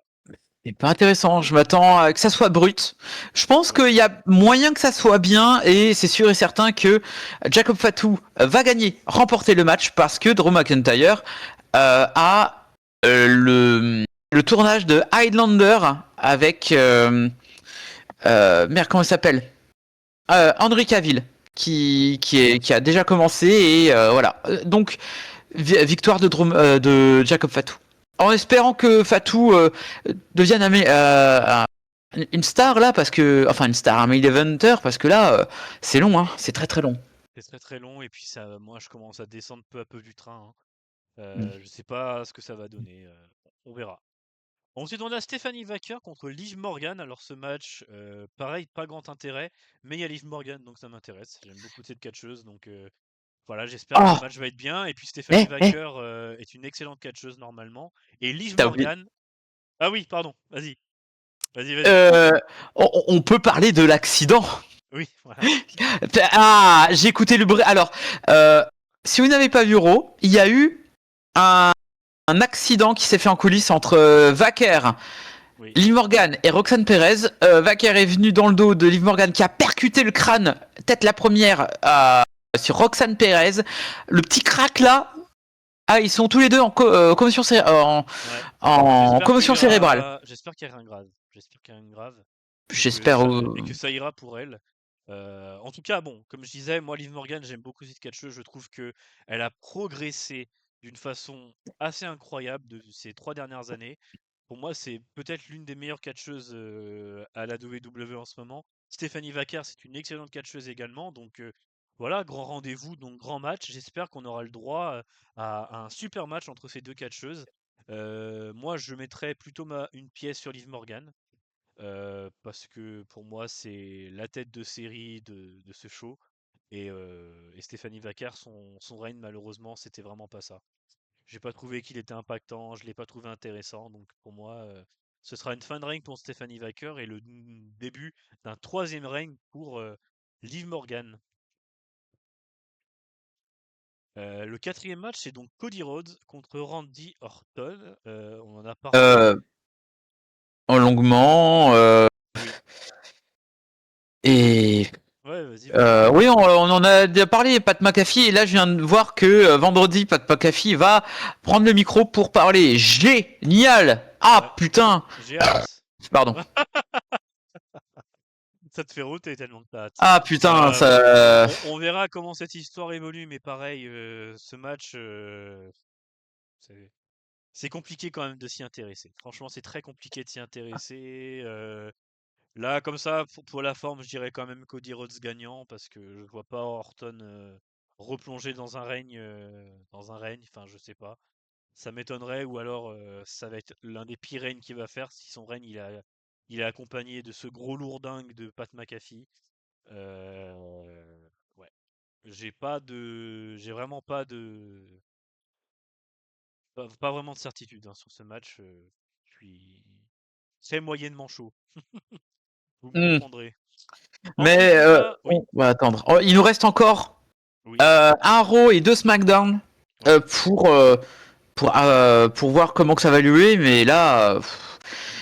C'est pas intéressant. Je m'attends à que ça soit brut. Je pense Oui. qu'il y a moyen que ça soit bien et c'est sûr et certain que Jacob Fatu va gagner, remporter le match parce que Drew McIntyre a le tournage de Highlander avec merde, comment il s'appelle, Henry Cavill qui a déjà commencé et voilà. Donc victoire de Jacob Fatu. En espérant que Fatou devienne une star là, parce que. Enfin, une star, un main eventer, parce que là, c'est long, hein, c'est très très long. C'est très très long et puis ça, moi, je commence à descendre peu à peu du train, hein. Mm. Je sais pas ce que ça va donner. On verra. Ensuite, on a Stephanie Wacker contre Liv Morgan. Alors, ce match, pareil, pas grand intérêt, mais il y a Liv Morgan, donc ça m'intéresse. J'aime beaucoup cette catcheuse, donc voilà, j'espère que le Ah, match va être bien. Et puis, Stephanie eh, eh, Wacker est une excellente catcheuse normalement. Et Liv t'as oublié. Morgan. Ah oui, pardon, vas-y, vas-y, vas-y. Euh, on peut parler de l'accident. Oui, voilà. Ah, j'ai écouté le bruit. Alors, si vous n'avez pas vu Raw, il y a eu un, un accident qui s'est fait en coulisses entre Wacker, Oui. Liv Morgan et Roxanne Perez. Wacker est venu dans le dos de Liv Morgan qui a percuté le crâne, tête la première, sur Roxanne Perez. Le petit crack là, ah, ils sont tous les deux Ouais. en commotion cérébrale. J'espère qu'il y a rien de grave. J'espère qu'il y a rien de grave J'espère. et que ça ira pour elle. En tout cas, bon, comme je disais, moi, Liv Morgan, j'aime beaucoup cette catcheuse. Je trouve que elle a progressé d'une façon assez incroyable de ces 3 dernières années. Pour moi, c'est peut-être l'une des meilleures catcheuses à la WWE en ce moment. Stephanie Wacker, c'est une excellente catcheuse également. Donc voilà, grand rendez-vous, donc grand match. J'espère qu'on aura le droit à un super match entre ces deux catcheuses. Moi, je mettrais plutôt une pièce sur Liv Morgan. Parce que pour moi, c'est la tête de série de ce show. Et Stéphanie Wacker, son règne, malheureusement, c'était vraiment pas ça. J'ai pas trouvé qu'il était impactant, je l'ai pas trouvé intéressant. Donc pour moi, ce sera une fin de règne pour Stéphanie Wacker et le début d'un troisième règne pour Liv Morgan. Le 4e match, c'est donc Cody Rhodes contre Randy Orton. On en a Euh, parlé. en longuement. Oui. Et Ouais, vas-y. oui, on en a déjà parlé, Pat McAfee, et là je viens de voir que vendredi, Pat McAfee va prendre le micro pour parler. Génial! Ouais, Ah putain! j'ai hâte. Pardon. Ça te fait rôter tellement que t'as hâte. Ah putain, On, ça. on verra comment cette histoire évolue, mais pareil, ce match, c'est c'est compliqué quand même de s'y intéresser. Franchement, c'est très compliqué de s'y intéresser. Là, comme ça, pour la forme, je dirais quand même Cody Rhodes gagnant parce que je vois pas Orton replonger dans un règne. Enfin, je sais pas. Ça m'étonnerait, ou alors ça va être l'un des pires règnes qu'il va faire si son règne il est accompagné de ce gros lourdingue de Pat McAfee. Ouais, j'ai vraiment pas vraiment de certitude hein, sur ce match. Je suis très moyennement chaud. Vous me Hmm. comprendrez. Mais Ensuite, on a, oui, on va attendre. Oh, il nous reste encore oui, un Raw et deux SmackDown ouais. pour voir comment que ça va lui, mais là,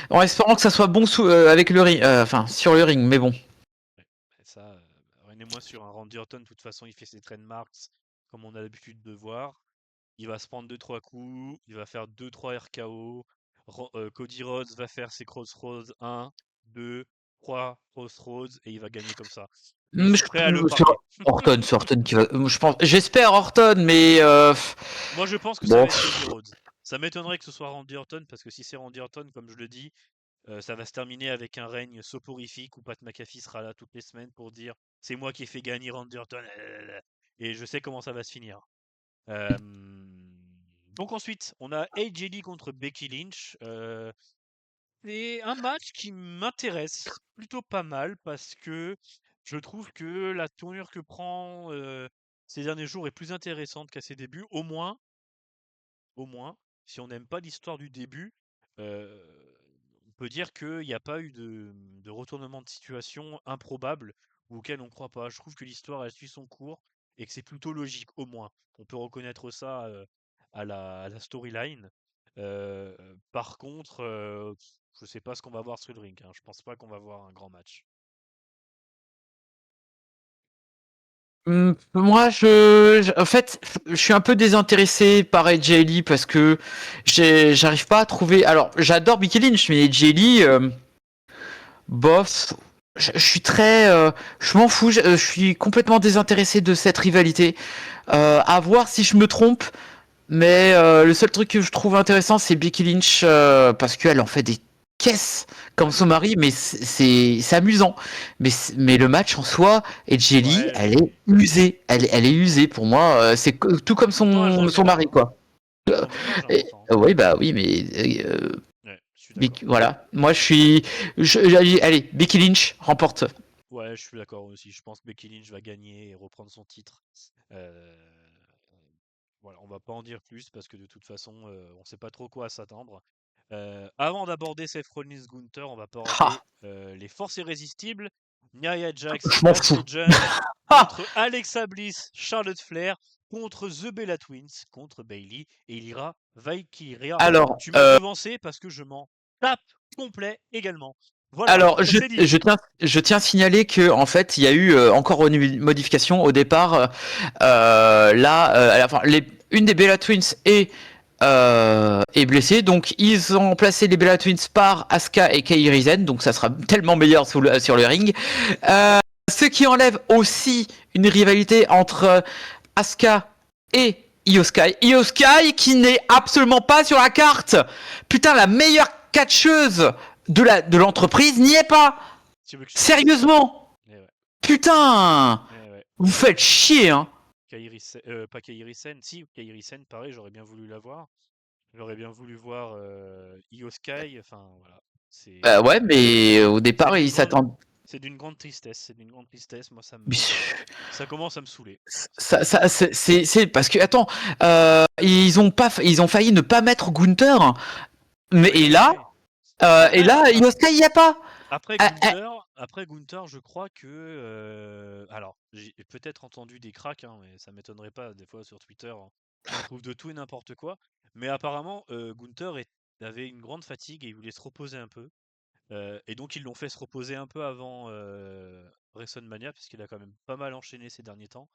en espérant que ça soit bon avec le ring, enfin sur le ring, mais bon. Ouais. Et ça, rien n'est moins sûr. Un Randy Orton, de toute façon, il fait ses trademarks comme on a l'habitude de voir. Il va se prendre deux trois coups, il va faire deux trois RKO. Cody Rhodes va faire ses Crossroads 1, 2, 3 Crossroads et il va gagner comme ça. Je suis prêt à le parier. C'est Orton qui va. Je pense, j'espère Orton, mais Moi, je pense que ça bon. va être Cody Rhodes. Ça m'étonnerait que ce soit Randy Orton parce que si c'est Randy Orton, comme je le dis, ça va se terminer avec un règne soporifique où Pat McAfee sera là toutes les semaines pour dire c'est moi qui ai fait gagner Randy Orton. Et je sais comment ça va se finir. Euh, donc ensuite, on a AJ Lee contre Becky Lynch. C'est un match qui m'intéresse plutôt pas mal parce que je trouve que la tournure que prend ces derniers jours est plus intéressante qu'à ses débuts. Au moins, si on n'aime pas l'histoire du début, euh, on peut dire qu'il n'y a pas eu de retournement de situation improbable ou auquel on ne croit pas. Je trouve que l'histoire elle suit son cours et que c'est plutôt logique, au moins. On peut reconnaître ça à la storyline. Par contre, je sais pas ce qu'on va voir sur le ring. Hein. Je pense pas qu'on va voir un grand match. Moi, en fait, je suis un peu désintéressé par AJ Lee parce que j'arrive pas à trouver. Alors, j'adore Becky Lynch, mais AJ Lee, bof. Je suis très, je m'en fous. Je suis complètement désintéressé de cette rivalité. À voir si je me trompe. Mais le seul truc que je trouve intéressant, c'est Becky Lynch parce qu'elle en fait des caisses comme Ouais. son mari, mais c'est amusant. Mais le match en soi, et Jelly, Ouais, elle est usée. Elle est usée pour moi. Tout comme pourtant elle drague son bien. mari Hein. quoi. Pourtant son mari Et- important. oui bah oui, mais Ouais, je suis d'accord. voilà. Moi allez, Becky Lynch remporte. Ouais, je suis d'accord aussi. Je pense que Becky Lynch va gagner et reprendre son titre. Euh, voilà, on va pas en dire plus parce que de toute façon, on sait pas trop quoi s'attendre. Avant d'aborder Seth Rollins Gunther, on va aborder Ha, les forces irrésistibles. Nia Jax et je m'en Bad fous. Legend Ha. contre Alexa Bliss, Charlotte Flair, contre The Bella Twins, contre Bailey et il ira Valkyria. Alors, Tu m'as devancé parce que je m'en tape complet également. Voilà, Alors, ça c'est dit. je tiens à signaler que en fait, il y a eu encore une modification au départ. Enfin, une des Bella Twins est blessée, donc ils ont remplacé les Bella Twins par Asuka et Kairi Sen, donc ça sera tellement meilleur sur le ring. Ce qui enlève aussi une rivalité entre Asuka et Io Sky. Io Sky qui n'est absolument pas sur la carte. Putain, la meilleure catcheuse de l'entreprise n'y est pas. Tu veux que je te dise? Sérieusement. Eh ouais, Putain. eh ouais. Vous faites chier, hein. Pas Kairi Sen, si, Kairi Sen, pareil, j'aurais bien voulu la voir. J'aurais bien voulu voir Io Sky, enfin voilà. Bah C'est ouais, mais au c'est départ, d'une ils grande s'attendent. c'est d'une grande tristesse, c'est d'une grande tristesse. Moi, ça commence à me saouler. C'est parce que attends, ils ont failli ne pas mettre Gunther, mais Ouais, c'est vrai. et Après, là, Io Sky y a pas. après Ah, ah, Gunther, après Gunther, je crois que alors j'ai peut-être entendu des cracks, hein, mais ça m'étonnerait pas. Des fois sur Twitter, hein, on trouve de tout et n'importe quoi. Mais apparemment, Gunther avait une grande fatigue et il voulait se reposer un peu. Et donc ils l'ont fait se reposer un peu avant WrestleMania, puisqu'il a quand même pas mal enchaîné ces derniers temps.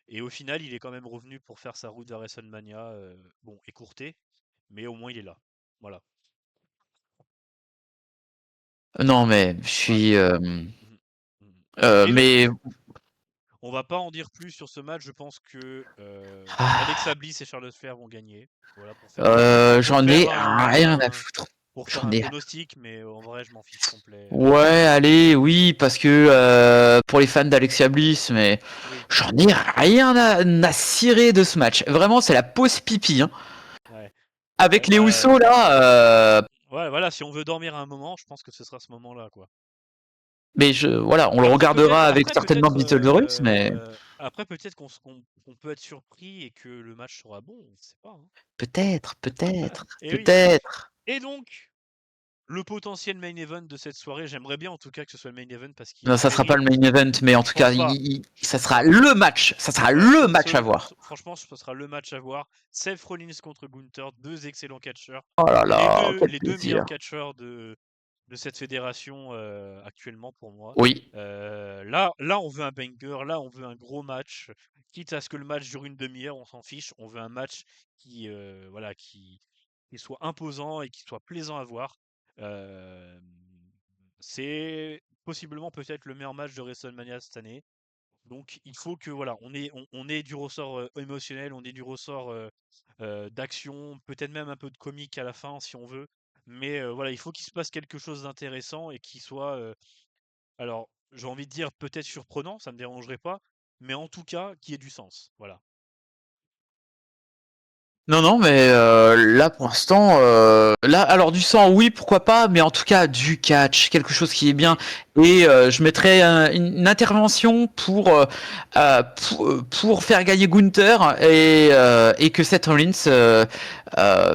Et au final, il est quand même revenu pour faire sa route vers WrestleMania, bon, écourtée, mais au moins il est là. Voilà. Non, mais je Ouais. suis. Mhm. Mhm. Et Mais. donc, on va pas en dire plus sur ce match. Je pense que Alexa Ah, Bliss et Charlotte Flair vont gagner. Voilà pour j'en faire ai rien à foutre. pour faire J'en un ai. pronostic, mais en vrai, je m'en fiche complet. Ouais, allez, oui, parce que pour les fans d'Alexia Bliss, mais Oui. j'en ai rien à cirer de ce match. Vraiment, c'est la pause pipi. Hein. Ouais. Avec Bon les bah Housseaux, là. ouais, voilà. Si on veut dormir un moment, je pense que ce sera ce moment-là, quoi. Mais voilà, on le regardera avec certainement Beetlejuice, mais Après peut-être qu'on peut être surpris et que le match sera bon. On ne sait pas. Hein. peut-être, peut-être, Et oui. peut-être. Et donc, le potentiel main event de cette soirée, j'aimerais bien en tout cas que ce soit le main event parce Non, qu'il ça sera pas mérite. le main event, mais en Je tout cas, pense pas. ça sera le match. Ça sera Ouais, le match à voir. franchement, ce sera le match à voir. Seth Rollins contre Gunther, deux excellents catcheurs. Oh là là, quel Les deux plaisir. meilleurs catcheurs de cette fédération actuellement pour moi. Oui. Là, on veut un banger, là, on veut un gros match. Quitte à ce que le match dure une demi-heure, on s'en fiche. On veut un match voilà, qui soit imposant et qui soit plaisant à voir. Euh, c'est possiblement peut-être le meilleur match de WrestleMania cette année. Donc il faut que voilà, on ait du ressort émotionnel, on ait du ressort d'action, peut-être même un peu de comique à la fin si on veut. Mais voilà, il faut qu'il se passe quelque chose d'intéressant et qui soit, alors j'ai envie de dire peut-être surprenant, ça me dérangerait pas, mais en tout cas qui ait du sens. Voilà. Non, non, mais là pour l'instant, là, alors du sang, oui, pourquoi pas, mais en tout cas du catch, quelque chose qui est bien. Oui, Et je mettrais une intervention pour faire gagner Gunther et que Seth Rollins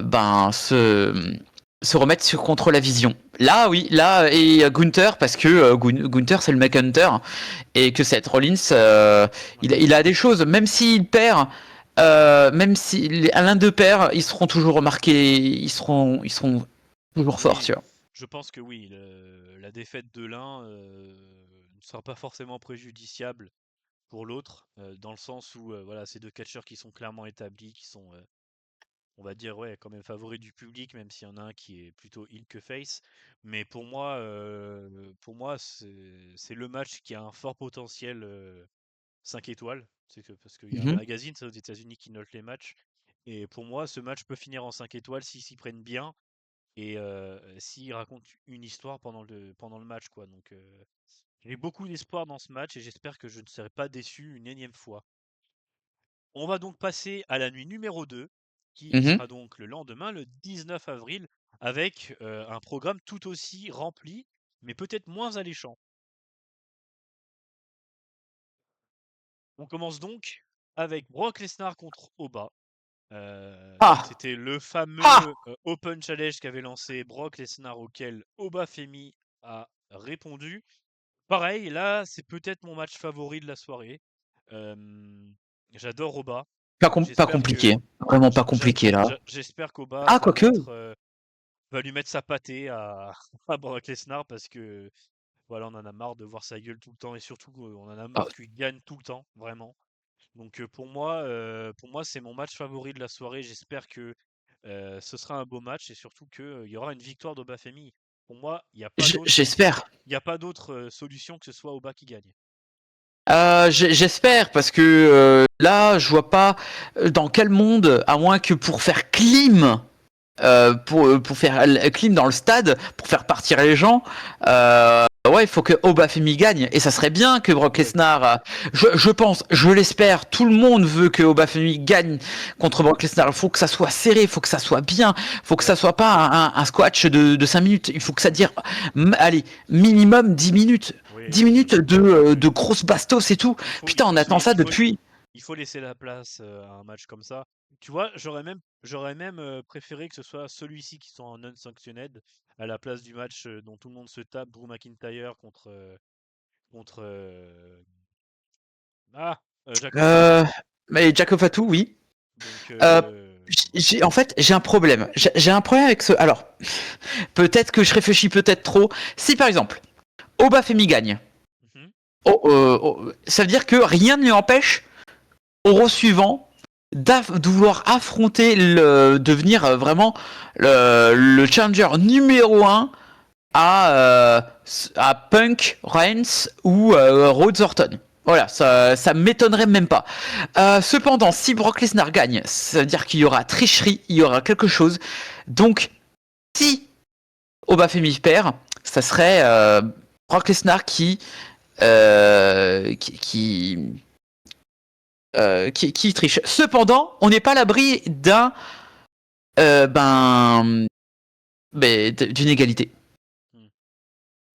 ben se remette contre la vision. Là, oui, là et Gunther parce que Gunther c'est le mec Hunter et que Seth Rollins ouais. il a des choses, même s'il perd. Même si l'un d'eux perd, ils seront toujours remarqués, ils seront toujours forts, Oui, tu vois. je pense que oui, la défaite de l'un ne sera pas forcément préjudiciable pour l'autre, dans le sens où voilà, c'est deux catcheurs qui sont clairement établis, qui sont on va dire, ouais, quand même favori du public, même s'il y en a un qui est plutôt heel que face. Mais pour moi, c'est le match qui a un fort potentiel 5 étoiles. Parce qu'il y a un Mhm. magazine, ça, aux États-Unis, qui note les matchs. Et pour moi, ce match peut finir en 5 étoiles s'ils s'y prennent bien et s'ils racontent une histoire pendant le match, quoi. Donc, j'ai beaucoup d'espoir dans ce match et j'espère que je ne serai pas déçu une énième fois. On va donc passer à la nuit numéro 2, qui Mhm. sera donc le lendemain, le 19 avril, avec un programme tout aussi rempli, mais peut-être moins alléchant. On commence donc avec Brock Lesnar contre Oba. Ah, C'était le ah, fameux Open Challenge qu'avait lancé Brock Lesnar auquel Oba Femi a répondu. Pareil, là, c'est peut-être mon match favori de la soirée. Euh, J'adore Oba. pas J'espère que compliqué, vraiment pas compliqué là. j'espère qu'Oba Ah, quoique. va lui mettre sa pâtée à, à Brock Lesnar parce que voilà, on en a marre de voir sa gueule tout le temps et surtout on en a Ah, marre qu'il gagne tout le temps, vraiment. Donc pour moi c'est mon match favori de la soirée. J'espère que ce sera un beau match et surtout qu'il y aura une victoire d'Obafemi. Pour moi, j'espère. il y a pas d'autre solution que ce soit Oba qui gagne. J'espère parce que là, je vois pas dans quel monde, à moins que pour faire clim pour faire clean dans le stade, pour faire partir les gens. Ouais, il faut que Obafemi gagne. Et ça serait bien que Brock Oui, Lesnar, je pense, je l'espère, tout le monde veut que Obafemi gagne contre Brock Lesnar. Il faut que ça soit serré, il faut que ça soit bien, il faut que ça oui, soit pas un squash de 5 minutes. Il faut que ça dure, allez, minimum 10 minutes. oui, 10 oui, minutes oui. de grosses bastos et tout. Putain, on attend ça depuis. Il faut laisser la place à un match comme ça. Tu vois, j'aurais même préféré que ce soit celui-ci qui soit en unsanctioned à la place du match dont tout le monde se tape, Drew McIntyre contre Jacob Fatu. Euh, mais Jacob Fatou, oui. Donc Euh, voilà. en fait, j'ai un problème. J'ai un problème avec ce. Alors, peut-être que je réfléchis peut-être trop. Si par exemple, Obafemi gagne, Mhm. ça veut dire que rien ne lui empêche au round suivant de vouloir affronter devenir vraiment le challenger numéro un à Punk, Reigns ou Rhodes Orton. Voilà, ça m'étonnerait même pas. Cependant, si Brock Lesnar gagne, ça veut dire qu'il y aura tricherie, il y aura quelque chose. Donc, si Obafemi perd, ça serait Brock Lesnar euh, qui, qui, qui triche. Cependant, on n'est pas à l'abri euh, ben, d'une égalité. Hmm.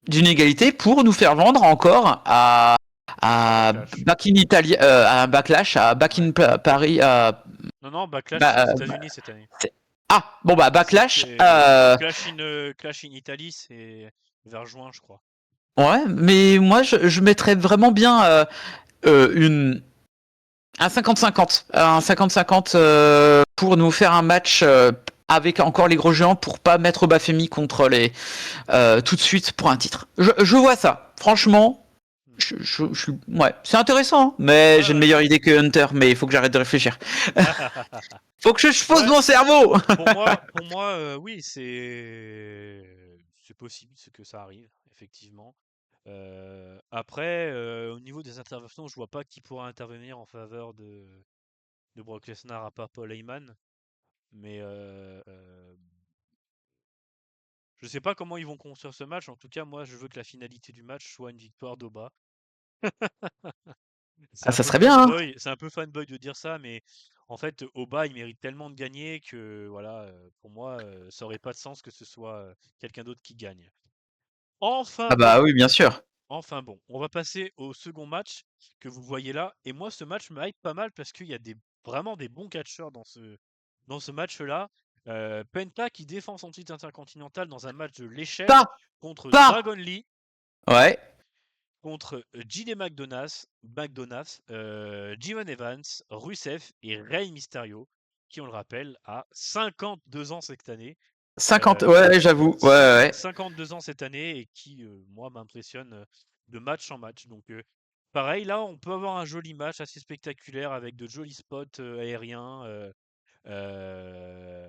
D'une égalité pour nous faire vendre encore à Backlash. Back in Italy, à Backlash, à Back Ouais. in Paris, Non, non, Backlash, c'est aux bah, États-Unis cette année. ah bon bah Backlash, C'était Clash in Italy, c'est vers juin, je crois. ouais, mais moi je mettrais vraiment bien une un 50-50, un 50-50 pour nous faire un match avec encore les gros géants pour pas mettre Bafemi contre les tout de suite pour un titre. Je vois ça, franchement. Hmm. Ouais, c'est intéressant, hein, mais Ouais, j'ai une ouais. meilleure idée que Hunter, mais il faut que j'arrête de réfléchir. Faut que je pose Ouais, mon cerveau. pour moi, oui, c'est possible, c'est que ça arrive, effectivement. Après, au niveau des interventions, je vois pas qui pourra intervenir en faveur de Brock Lesnar à part Paul Heyman. Mais je sais pas comment ils vont construire ce match. En tout cas, moi, je veux que la finalité du match soit une victoire d'Oba. C'est Ah, un ça peu serait bien, hein. fanboy, c'est un peu fanboy de dire ça, mais en fait, Oba, il mérite tellement de gagner que voilà, pour moi, ça aurait pas de sens que ce soit quelqu'un d'autre qui gagne. Enfin Ah bah bon, oui, bien sûr. enfin bon, on va passer au second match que vous voyez là. Et moi, ce match me hype pas mal parce qu'il y a vraiment des bons catcheurs dans ce match-là. Penta qui défend son titre intercontinental dans un match de l'échelle Pas, contre pas. Dragon Lee, Ouais. contre JD McDonough, Jimon Evans, Rusev et Rey Mysterio, qui, on le rappelle, a 52 ans cette année. 50, ouais, j'avoue. Ouais, ouais, ouais. 52 ans cette année et qui, moi, m'impressionne de match en match. Donc, pareil, là, on peut avoir un joli match assez spectaculaire avec de jolis spots aériens. Euh,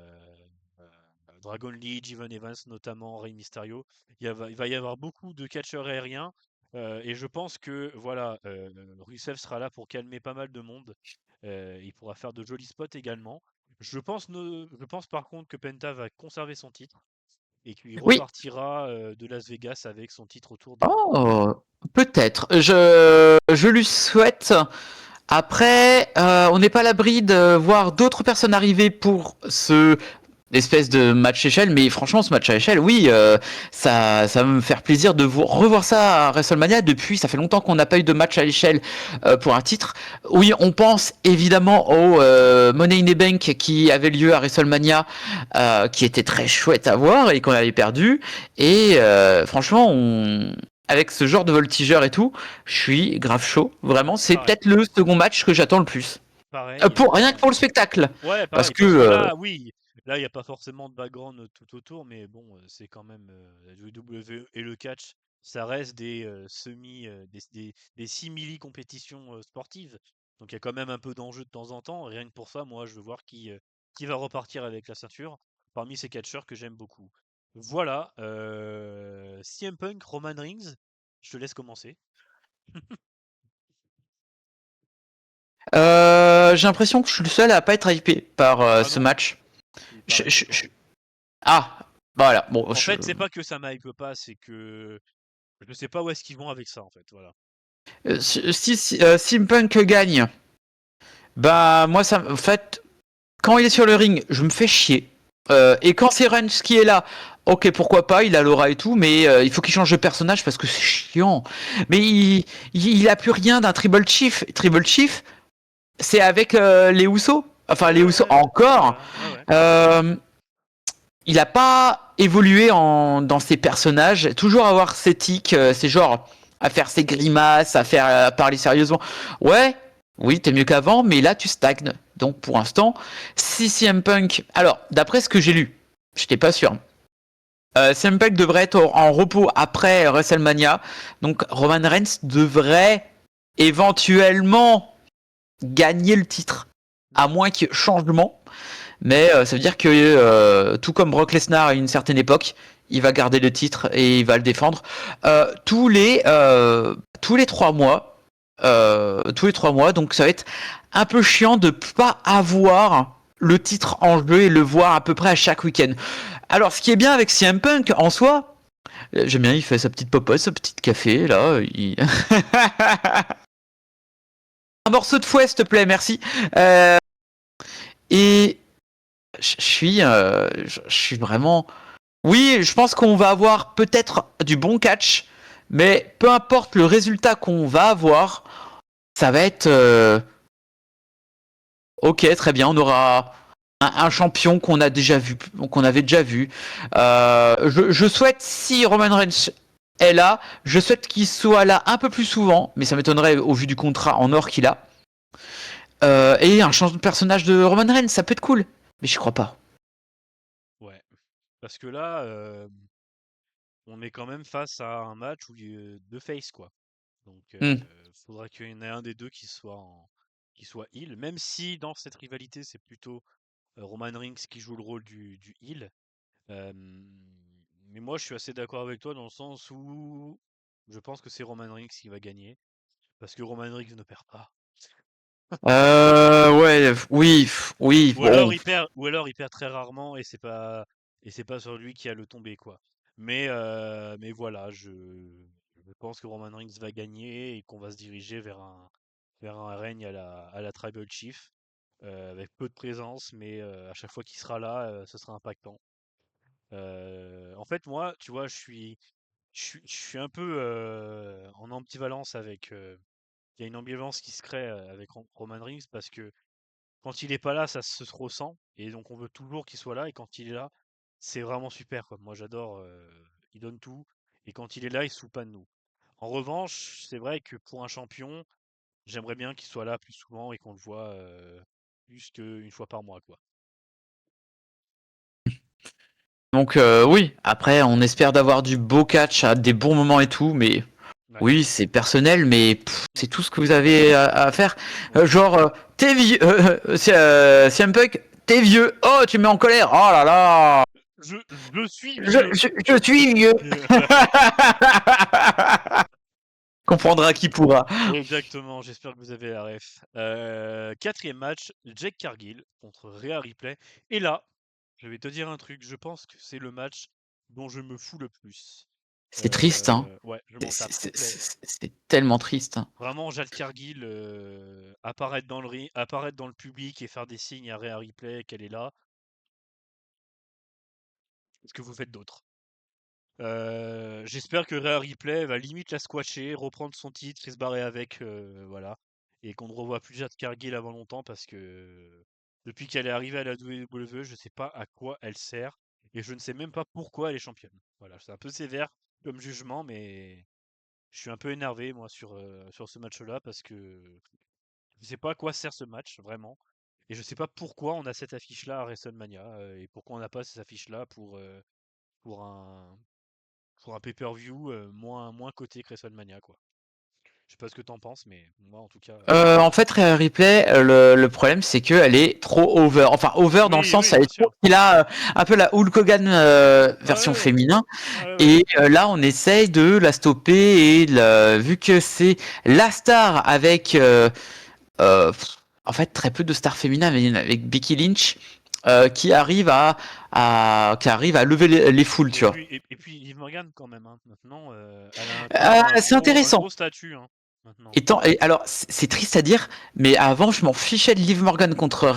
Dragon Lee, Jevon Evans notamment, Rey Mysterio. Il va y avoir beaucoup de catcheurs aériens et je pense que voilà, Rusev sera là pour calmer pas mal de monde. Il pourra faire de jolis spots également. Je pense par contre que Penta va conserver son titre et qu'il Oui. repartira de Las Vegas avec son titre autour des bras. Oh, peut-être. Je lui souhaite. Après, on n'est pas à l'abri de voir d'autres personnes arriver pour ce espèce de match échelle, mais franchement, ce match à échelle, oui, ça va me faire plaisir de revoir ça à WrestleMania. Depuis, ça fait longtemps qu'on n'a pas eu de match à l'échelle pour un titre. Oui, on pense évidemment au Money in the Bank qui avait lieu à WrestleMania, qui était très chouette à voir et qu'on avait perdu. Et franchement, avec ce genre de voltigeur et tout, je suis grave chaud. Vraiment, c'est Pareil, peut-être le second match que j'attends le plus. pareil. Rien que pour le spectacle. Ouais, Parce pareil, que parce que là, oui, là, il n'y a pas forcément de background tout autour, mais bon, c'est quand même la WWE et le catch, ça reste des simili-compétitions sportives. Donc il y a quand même un peu d'enjeu de temps en temps. Rien que pour ça, moi, je veux voir qui va repartir avec la ceinture parmi ces catcheurs que j'aime beaucoup. Voilà, CM Punk, Roman Reigns, je te laisse commencer. j'ai l'impression que je suis le seul à pas être hypé par Ah ce non, match. c'est Je- pareil je- pour je- moi. Ah, voilà. Bon, En fait, c'est pas que ça m'hype pas, c'est que je sais pas où est-ce qu'ils vont avec ça, en fait, voilà. si Punk gagne, bah moi ça, en fait, quand il est sur le ring, je me fais chier. Et quand c'est Reigns qui est là, ok, pourquoi pas, il a l'aura et tout, mais il faut qu'il change de personnage parce que c'est chiant. Mais il a plus rien d'un Tribal Chief. Tribal Chief, c'est avec les Usos. Enfin, Ouais, les ouais, Usos ouais, encore. ouais, ouais. Euh, il a pas évolué dans ses personnages. Toujours avoir ses tics, c'est genre à faire ses grimaces, à faire à parler sérieusement. Ouais, oui, t'es mieux qu'avant, mais là tu stagnes. Donc pour l'instant, si CM Punk, alors d'après ce que j'ai lu, j'étais pas sûr. CM Punk devrait être en repos après WrestleMania, donc Roman Reigns devrait éventuellement gagner le titre, à moins qu'il y ait changement. Mais ça veut dire que, tout comme Brock Lesnar à une certaine époque, il va garder le titre et il va le défendre tous les 3 mois. Tous les 3 mois, donc ça va être un peu chiant de pas avoir le titre en jeu et le voir à peu près à chaque week-end. Alors, ce qui est bien avec CM Punk en soi, j'aime bien, il fait sa petite popote, sa petite café là. Un morceau de fouet, s'il te plaît, merci. Euh, et je suis vraiment. Oui, je pense qu'on va avoir peut-être du bon catch, mais peu importe le résultat qu'on va avoir, ça va être ok, très bien. On aura un champion qu'on a déjà vu, qu'on avait déjà vu. Je souhaite, si Roman Reigns est là, je souhaite qu'il soit là un peu plus souvent, mais ça m'étonnerait au vu du contrat en or qu'il a. Et un changement de personnage de Roman Reigns, ça peut être cool, mais j'y crois pas. Ouais. Parce que là, on est quand même face à un match où deux face, quoi. Donc, Hmm. faudra qu'il y en ait un des deux qui soit heel, même si dans cette rivalité, c'est plutôt Roman Reigns qui joue le rôle du heel. Mais moi, je suis assez d'accord avec toi dans le sens où je pense que c'est Roman Reigns qui va gagner. Parce que Roman Reigns ne perd pas. Ouais, oui, oui, bon. Ou alors il perd très rarement et c'est pas sur lui qui a le tombé, quoi. Mais voilà, je pense que Roman Reigns va gagner et qu'on va se diriger vers un règne à la Tribal Chief, avec peu de présence, mais à chaque fois qu'il sera là, ce sera impactant. En fait, moi, tu vois, je suis un peu en ambivalence avec. Il y a une ambivalence qui se crée avec Roman Reigns parce que quand il est pas là, ça se ressent et donc on veut toujours qu'il soit là et quand il est là, c'est vraiment super, quoi. Moi, j'adore, il donne tout et quand il est là, il se fout pas de nous. En revanche, c'est vrai que pour un champion, j'aimerais bien qu'il soit là plus souvent et qu'on le voit plus qu'une fois par mois, quoi. Donc oui, après on espère d'avoir du beau catch à des bons moments et tout, mais Ouais. oui c'est personnel, mais c'est tout ce que vous avez à faire. Ouais. Genre t'es vieux, CM Punk, t'es vieux, oh tu me mets en colère, oh là là, Je suis vieux. je suis vieux. Comprendra qui pourra. Exactement, j'espère que vous avez la ref. Quatrième match, Jake Cargill contre Rhea Ripley. Et là, je vais te dire un truc, je pense que c'est le match dont je me fous le plus. C'est triste, hein. Ouais, je m'en tape complet. C'est tellement triste, hein. Vraiment, Jake Cargill apparaître dans le apparaître dans le public et faire des signes à Rhea Ripley qu'elle est là. Qu'est-ce que vous faites d'autre? J'espère que Rhea Ripley va limite la squasher, reprendre son titre et se barrer avec, voilà. Et qu'on ne revoit plus Jade Cargill avant longtemps parce que depuis qu'elle est arrivée à la WWE, je sais pas à quoi elle sert et je ne sais même pas pourquoi elle est championne. Voilà, c'est un peu sévère comme jugement, mais je suis un peu énervé moi sur ce match-là parce que je sais pas à quoi sert ce match vraiment et je sais pas pourquoi on a cette affiche-là à WrestleMania et pourquoi on n'a pas cette affiche-là pour un pour un pay-per-view moins coté que WrestleMania, quoi. Je sais pas ce que t'en penses, mais moi, en tout cas. En fait, Rhea Ripley, le problème, c'est qu'elle est trop over. Enfin, over dans le Oui, sens, oui, elle bien est trop. sûr. Il a un peu la Hulk Hogan Ouais, version ouais, féminin. ouais, ouais. Et là, on essaye de la stopper. Et vu que c'est la star avec. En fait, très peu de stars féminines avec Becky Lynch. Qui arrive à lever les foules, tu vois. Et puis Liv Morgan quand même, hein. Maintenant, elle a C'est un intéressant. gros statut, hein, maintenant. Alors, c'est triste à dire, mais avant, je m'en fichais de Liv Morgan contre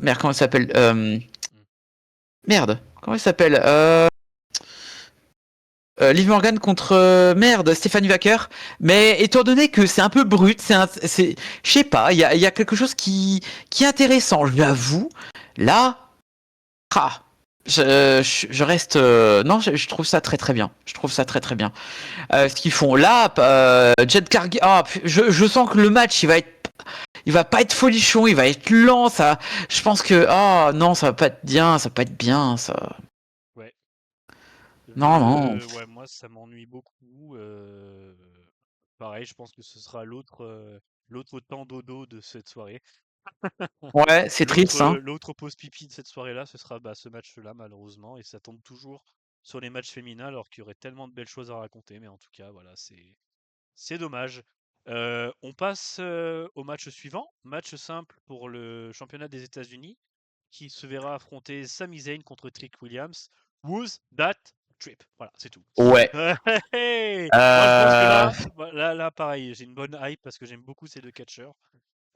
merde, comment elle s'appelle Mm. Merde, comment elle s'appelle Liv Morgan contre Stephanie Wacker. Mais étant donné que c'est un peu brut, je sais pas, il y a quelque chose qui est intéressant, je l'avoue. Là, ah, je reste, non, je trouve ça très très bien. Je trouve ça très très bien. Ce qu'ils font là, Jet Cargill, je sens que le match il va pas être folichon, il va être lent. Ça, je pense que, non, ça va pas être bien, ça va pas être bien, ça. Ouais. Non, non. Ouais, moi, ça m'ennuie beaucoup. Pareil, je pense que ce sera l'autre temps dodo de cette soirée. Ouais, c'est triste, hein. L'autre pause pipi de cette soirée-là, ce sera bah, ce match-là, malheureusement. Et ça tombe toujours sur les matchs féminins, alors qu'il y aurait tellement de belles choses à raconter. Mais en tout cas, voilà, c'est dommage. On passe au match suivant. Match simple pour le championnat des États-Unis, qui se verra affronter Sami Zayn contre Trick Williams. Who's that trip? Voilà, c'est tout. Ouais. Hey. Moi, je pense que Euh, là, pareil, j'ai une bonne hype parce que j'aime beaucoup ces deux catcheurs.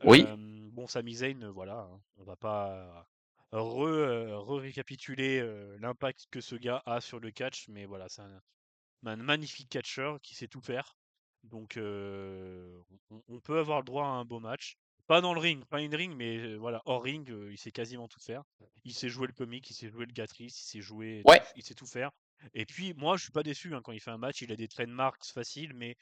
oui. Bon, Sami Zayn, voilà, hein, on va pas récapituler l'impact que ce gars a sur le catch, mais voilà, c'est un magnifique catcheur qui sait tout faire. Donc, on peut avoir le droit à un beau match. Pas dans le ring, pas in ring, mais voilà, hors ring, il sait quasiment tout faire. Il sait jouer le comique, il sait jouer le Gatrice, il sait jouer Ouais. tout, il sait tout faire. Et puis, moi, je suis pas déçu hein, quand il fait un match. Il a des trademarks faciles, mais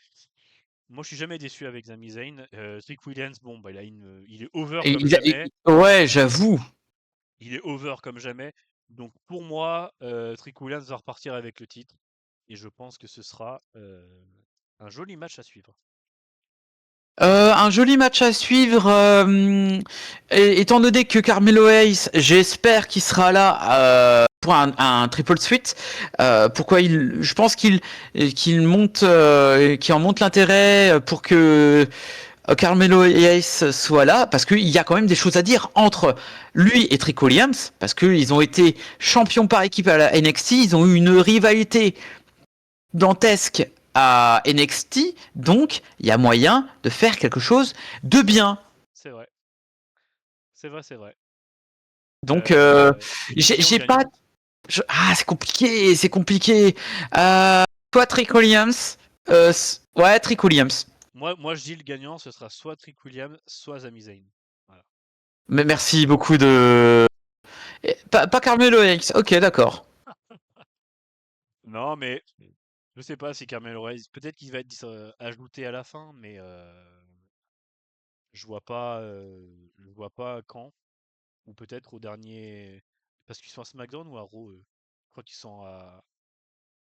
moi, je suis jamais déçu avec Sami Zayn. Trick Williams, bon, bah, il est over Et comme jamais. ouais, j'avoue. Il est over comme jamais. Donc, pour moi, Trick Williams va repartir avec le titre. Et je pense que ce sera un joli match à suivre. Un joli match à suivre. Étant donné que Carmelo Hayes, j'espère qu'il sera là pour un triple suite. Je pense qu'il monte, qu'il en monte l'intérêt pour que Carmelo Hayes soit là, parce qu'il y a quand même des choses à dire entre lui et Trick Williams, parce qu'ils ont été champions par équipe à la NXT, ils ont eu une rivalité dantesque à NXT, donc il y a moyen de faire quelque chose de bien. C'est vrai. C'est vrai, c'est vrai. Donc Et qui en j'ai pas. gagnant? C'est compliqué, c'est compliqué. Toi, Trick Williams. Ouais, Trick Williams. Moi, je dis le gagnant, ce sera soit Trick Williams, soit Sami Zayn. Voilà. Mais merci beaucoup de. Pas Carmelo Hayes. Ok, d'accord. Non, mais je sais pas si Carmelo Hayes, peut-être qu'il va être ajouté à la fin, mais je vois pas quand, ou peut-être au dernier, parce qu'ils sont à SmackDown ou à Raw, eux. Je crois qu'ils sont à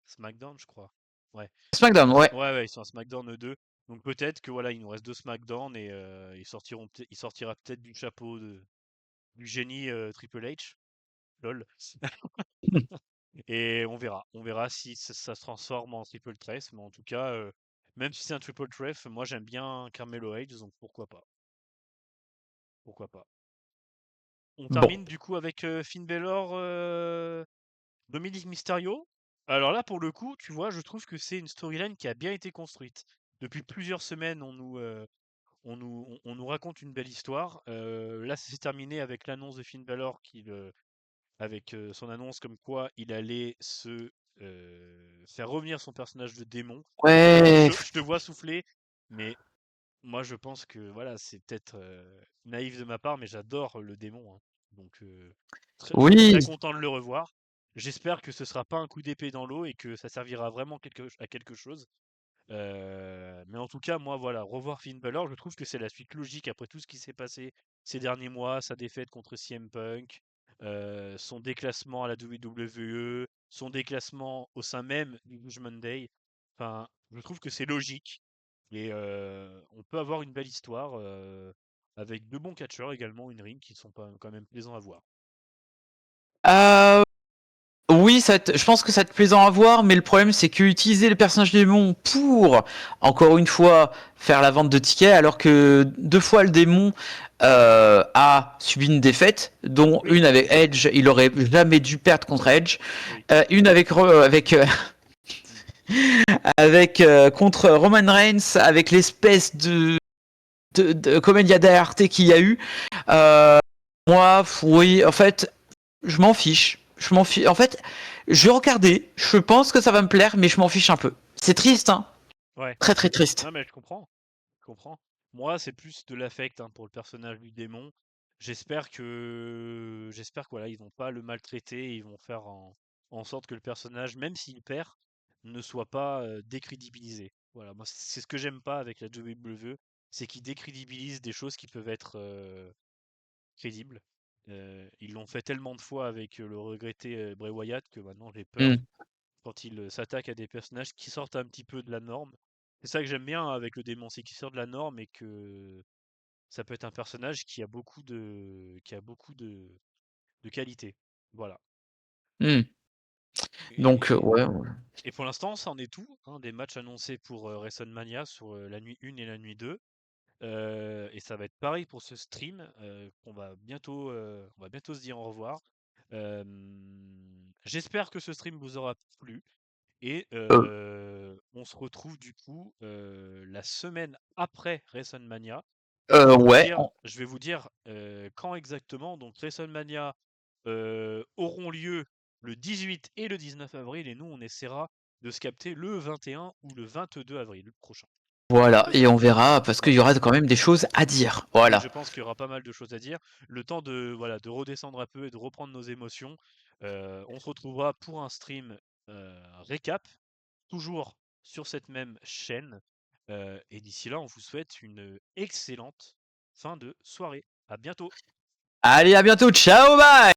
SmackDown, je crois. Ouais. SmackDown, ouais. Ouais, ils sont à SmackDown eux deux. Donc peut-être que voilà, il nous reste deux SmackDown et il sortira peut-être du chapeau du génie Triple H. Lol. Et on verra si ça se transforme en triple threat. Mais en tout cas, même si c'est un triple threat, moi j'aime bien Carmelo Hayes, donc pourquoi pas. Pourquoi pas. On Bon. termine du coup avec Finn Balor, Dominic Mysterio. Alors là, pour le coup, tu vois, je trouve que c'est une storyline qui a bien été construite. Depuis plusieurs semaines, on nous raconte une belle histoire. Là, ça s'est terminé avec l'annonce de Finn Balor avec son annonce comme quoi il allait faire revenir son personnage de démon. Ouais. Je te vois souffler, mais moi je pense que voilà, c'est peut-être naïf de ma part, mais j'adore le démon, hein. Donc je suis Oui. très content de le revoir. J'espère que ce sera pas un coup d'épée dans l'eau et que ça servira vraiment à quelque chose. Mais en tout cas, moi, voilà, revoir Finn Balor, je trouve que c'est la suite logique après tout ce qui s'est passé ces derniers mois, sa défaite contre CM Punk, son déclassement à la WWE, son déclassement au sein même du Judgment Day. Enfin, je trouve que c'est logique et on peut avoir une belle histoire avec de bons catcheurs également, une ring qui sont quand même plaisants à voir. Euh, Oui, je pense que ça va être plaisant à voir, mais le problème c'est que utiliser le personnage démon pour, encore une fois, faire la vente de tickets, alors que deux fois le démon a subi une défaite, dont Oui, une avec Edge, il aurait jamais dû perdre contre Edge, oui. une contre Roman Reigns, avec l'espèce de comédia d'arte qu'il y a eu. Euh, Moi, oui, en fait, je m'en fiche. Je m'en fiche. En fait, je vais regarder. Je pense que ça va me plaire, mais je m'en fiche un peu. C'est triste, hein. Ouais. Très très triste. Non, mais je comprends. Je comprends. Moi, c'est plus de l'affect hein, pour le personnage du démon. J'espère que voilà, ils vont pas le maltraiter, ils vont faire en sorte que le personnage, même s'il perd, ne soit pas décrédibilisé. Voilà, moi c'est ce que j'aime pas avec la WWE, c'est qu'ils décrédibilisent des choses qui peuvent être crédibles. Ils l'ont fait tellement de fois avec le regretté Bray Wyatt que maintenant j'ai peur Hmm. quand ils s'attaquent à des personnages qui sortent un petit peu de la norme. C'est ça que j'aime bien avec le démon, c'est qu'il sort de la norme et que ça peut être un personnage qui a beaucoup de qualités. Voilà. Hmm. Donc, Et, ouais, ouais. et pour l'instant, ça en est tout, hein, des matchs annoncés pour WrestleMania sur la nuit 1 et la nuit 2. Et ça va être pareil pour ce stream, on va bientôt se dire au revoir. Euh, J'espère que ce stream vous aura plu. Et Euh, on se retrouve du coup la semaine après WrestleMania. ouais. Je vais vous dire quand exactement. Donc WrestleMania auront lieu le 18 et le 19 avril et nous on essaiera de se capter le 21 ou le 22 avril prochain. Voilà. Et on verra parce qu'il y Voilà. aura quand même des choses à dire. Oui, je Voilà. pense qu'il y aura pas mal de choses à dire. Le temps de, voilà, de redescendre un peu et de reprendre nos émotions. On se retrouvera pour un stream récap toujours sur cette même chaîne. Et d'ici là, on vous souhaite une excellente fin de soirée. À bientôt. Allez, à bientôt. Ciao, bye!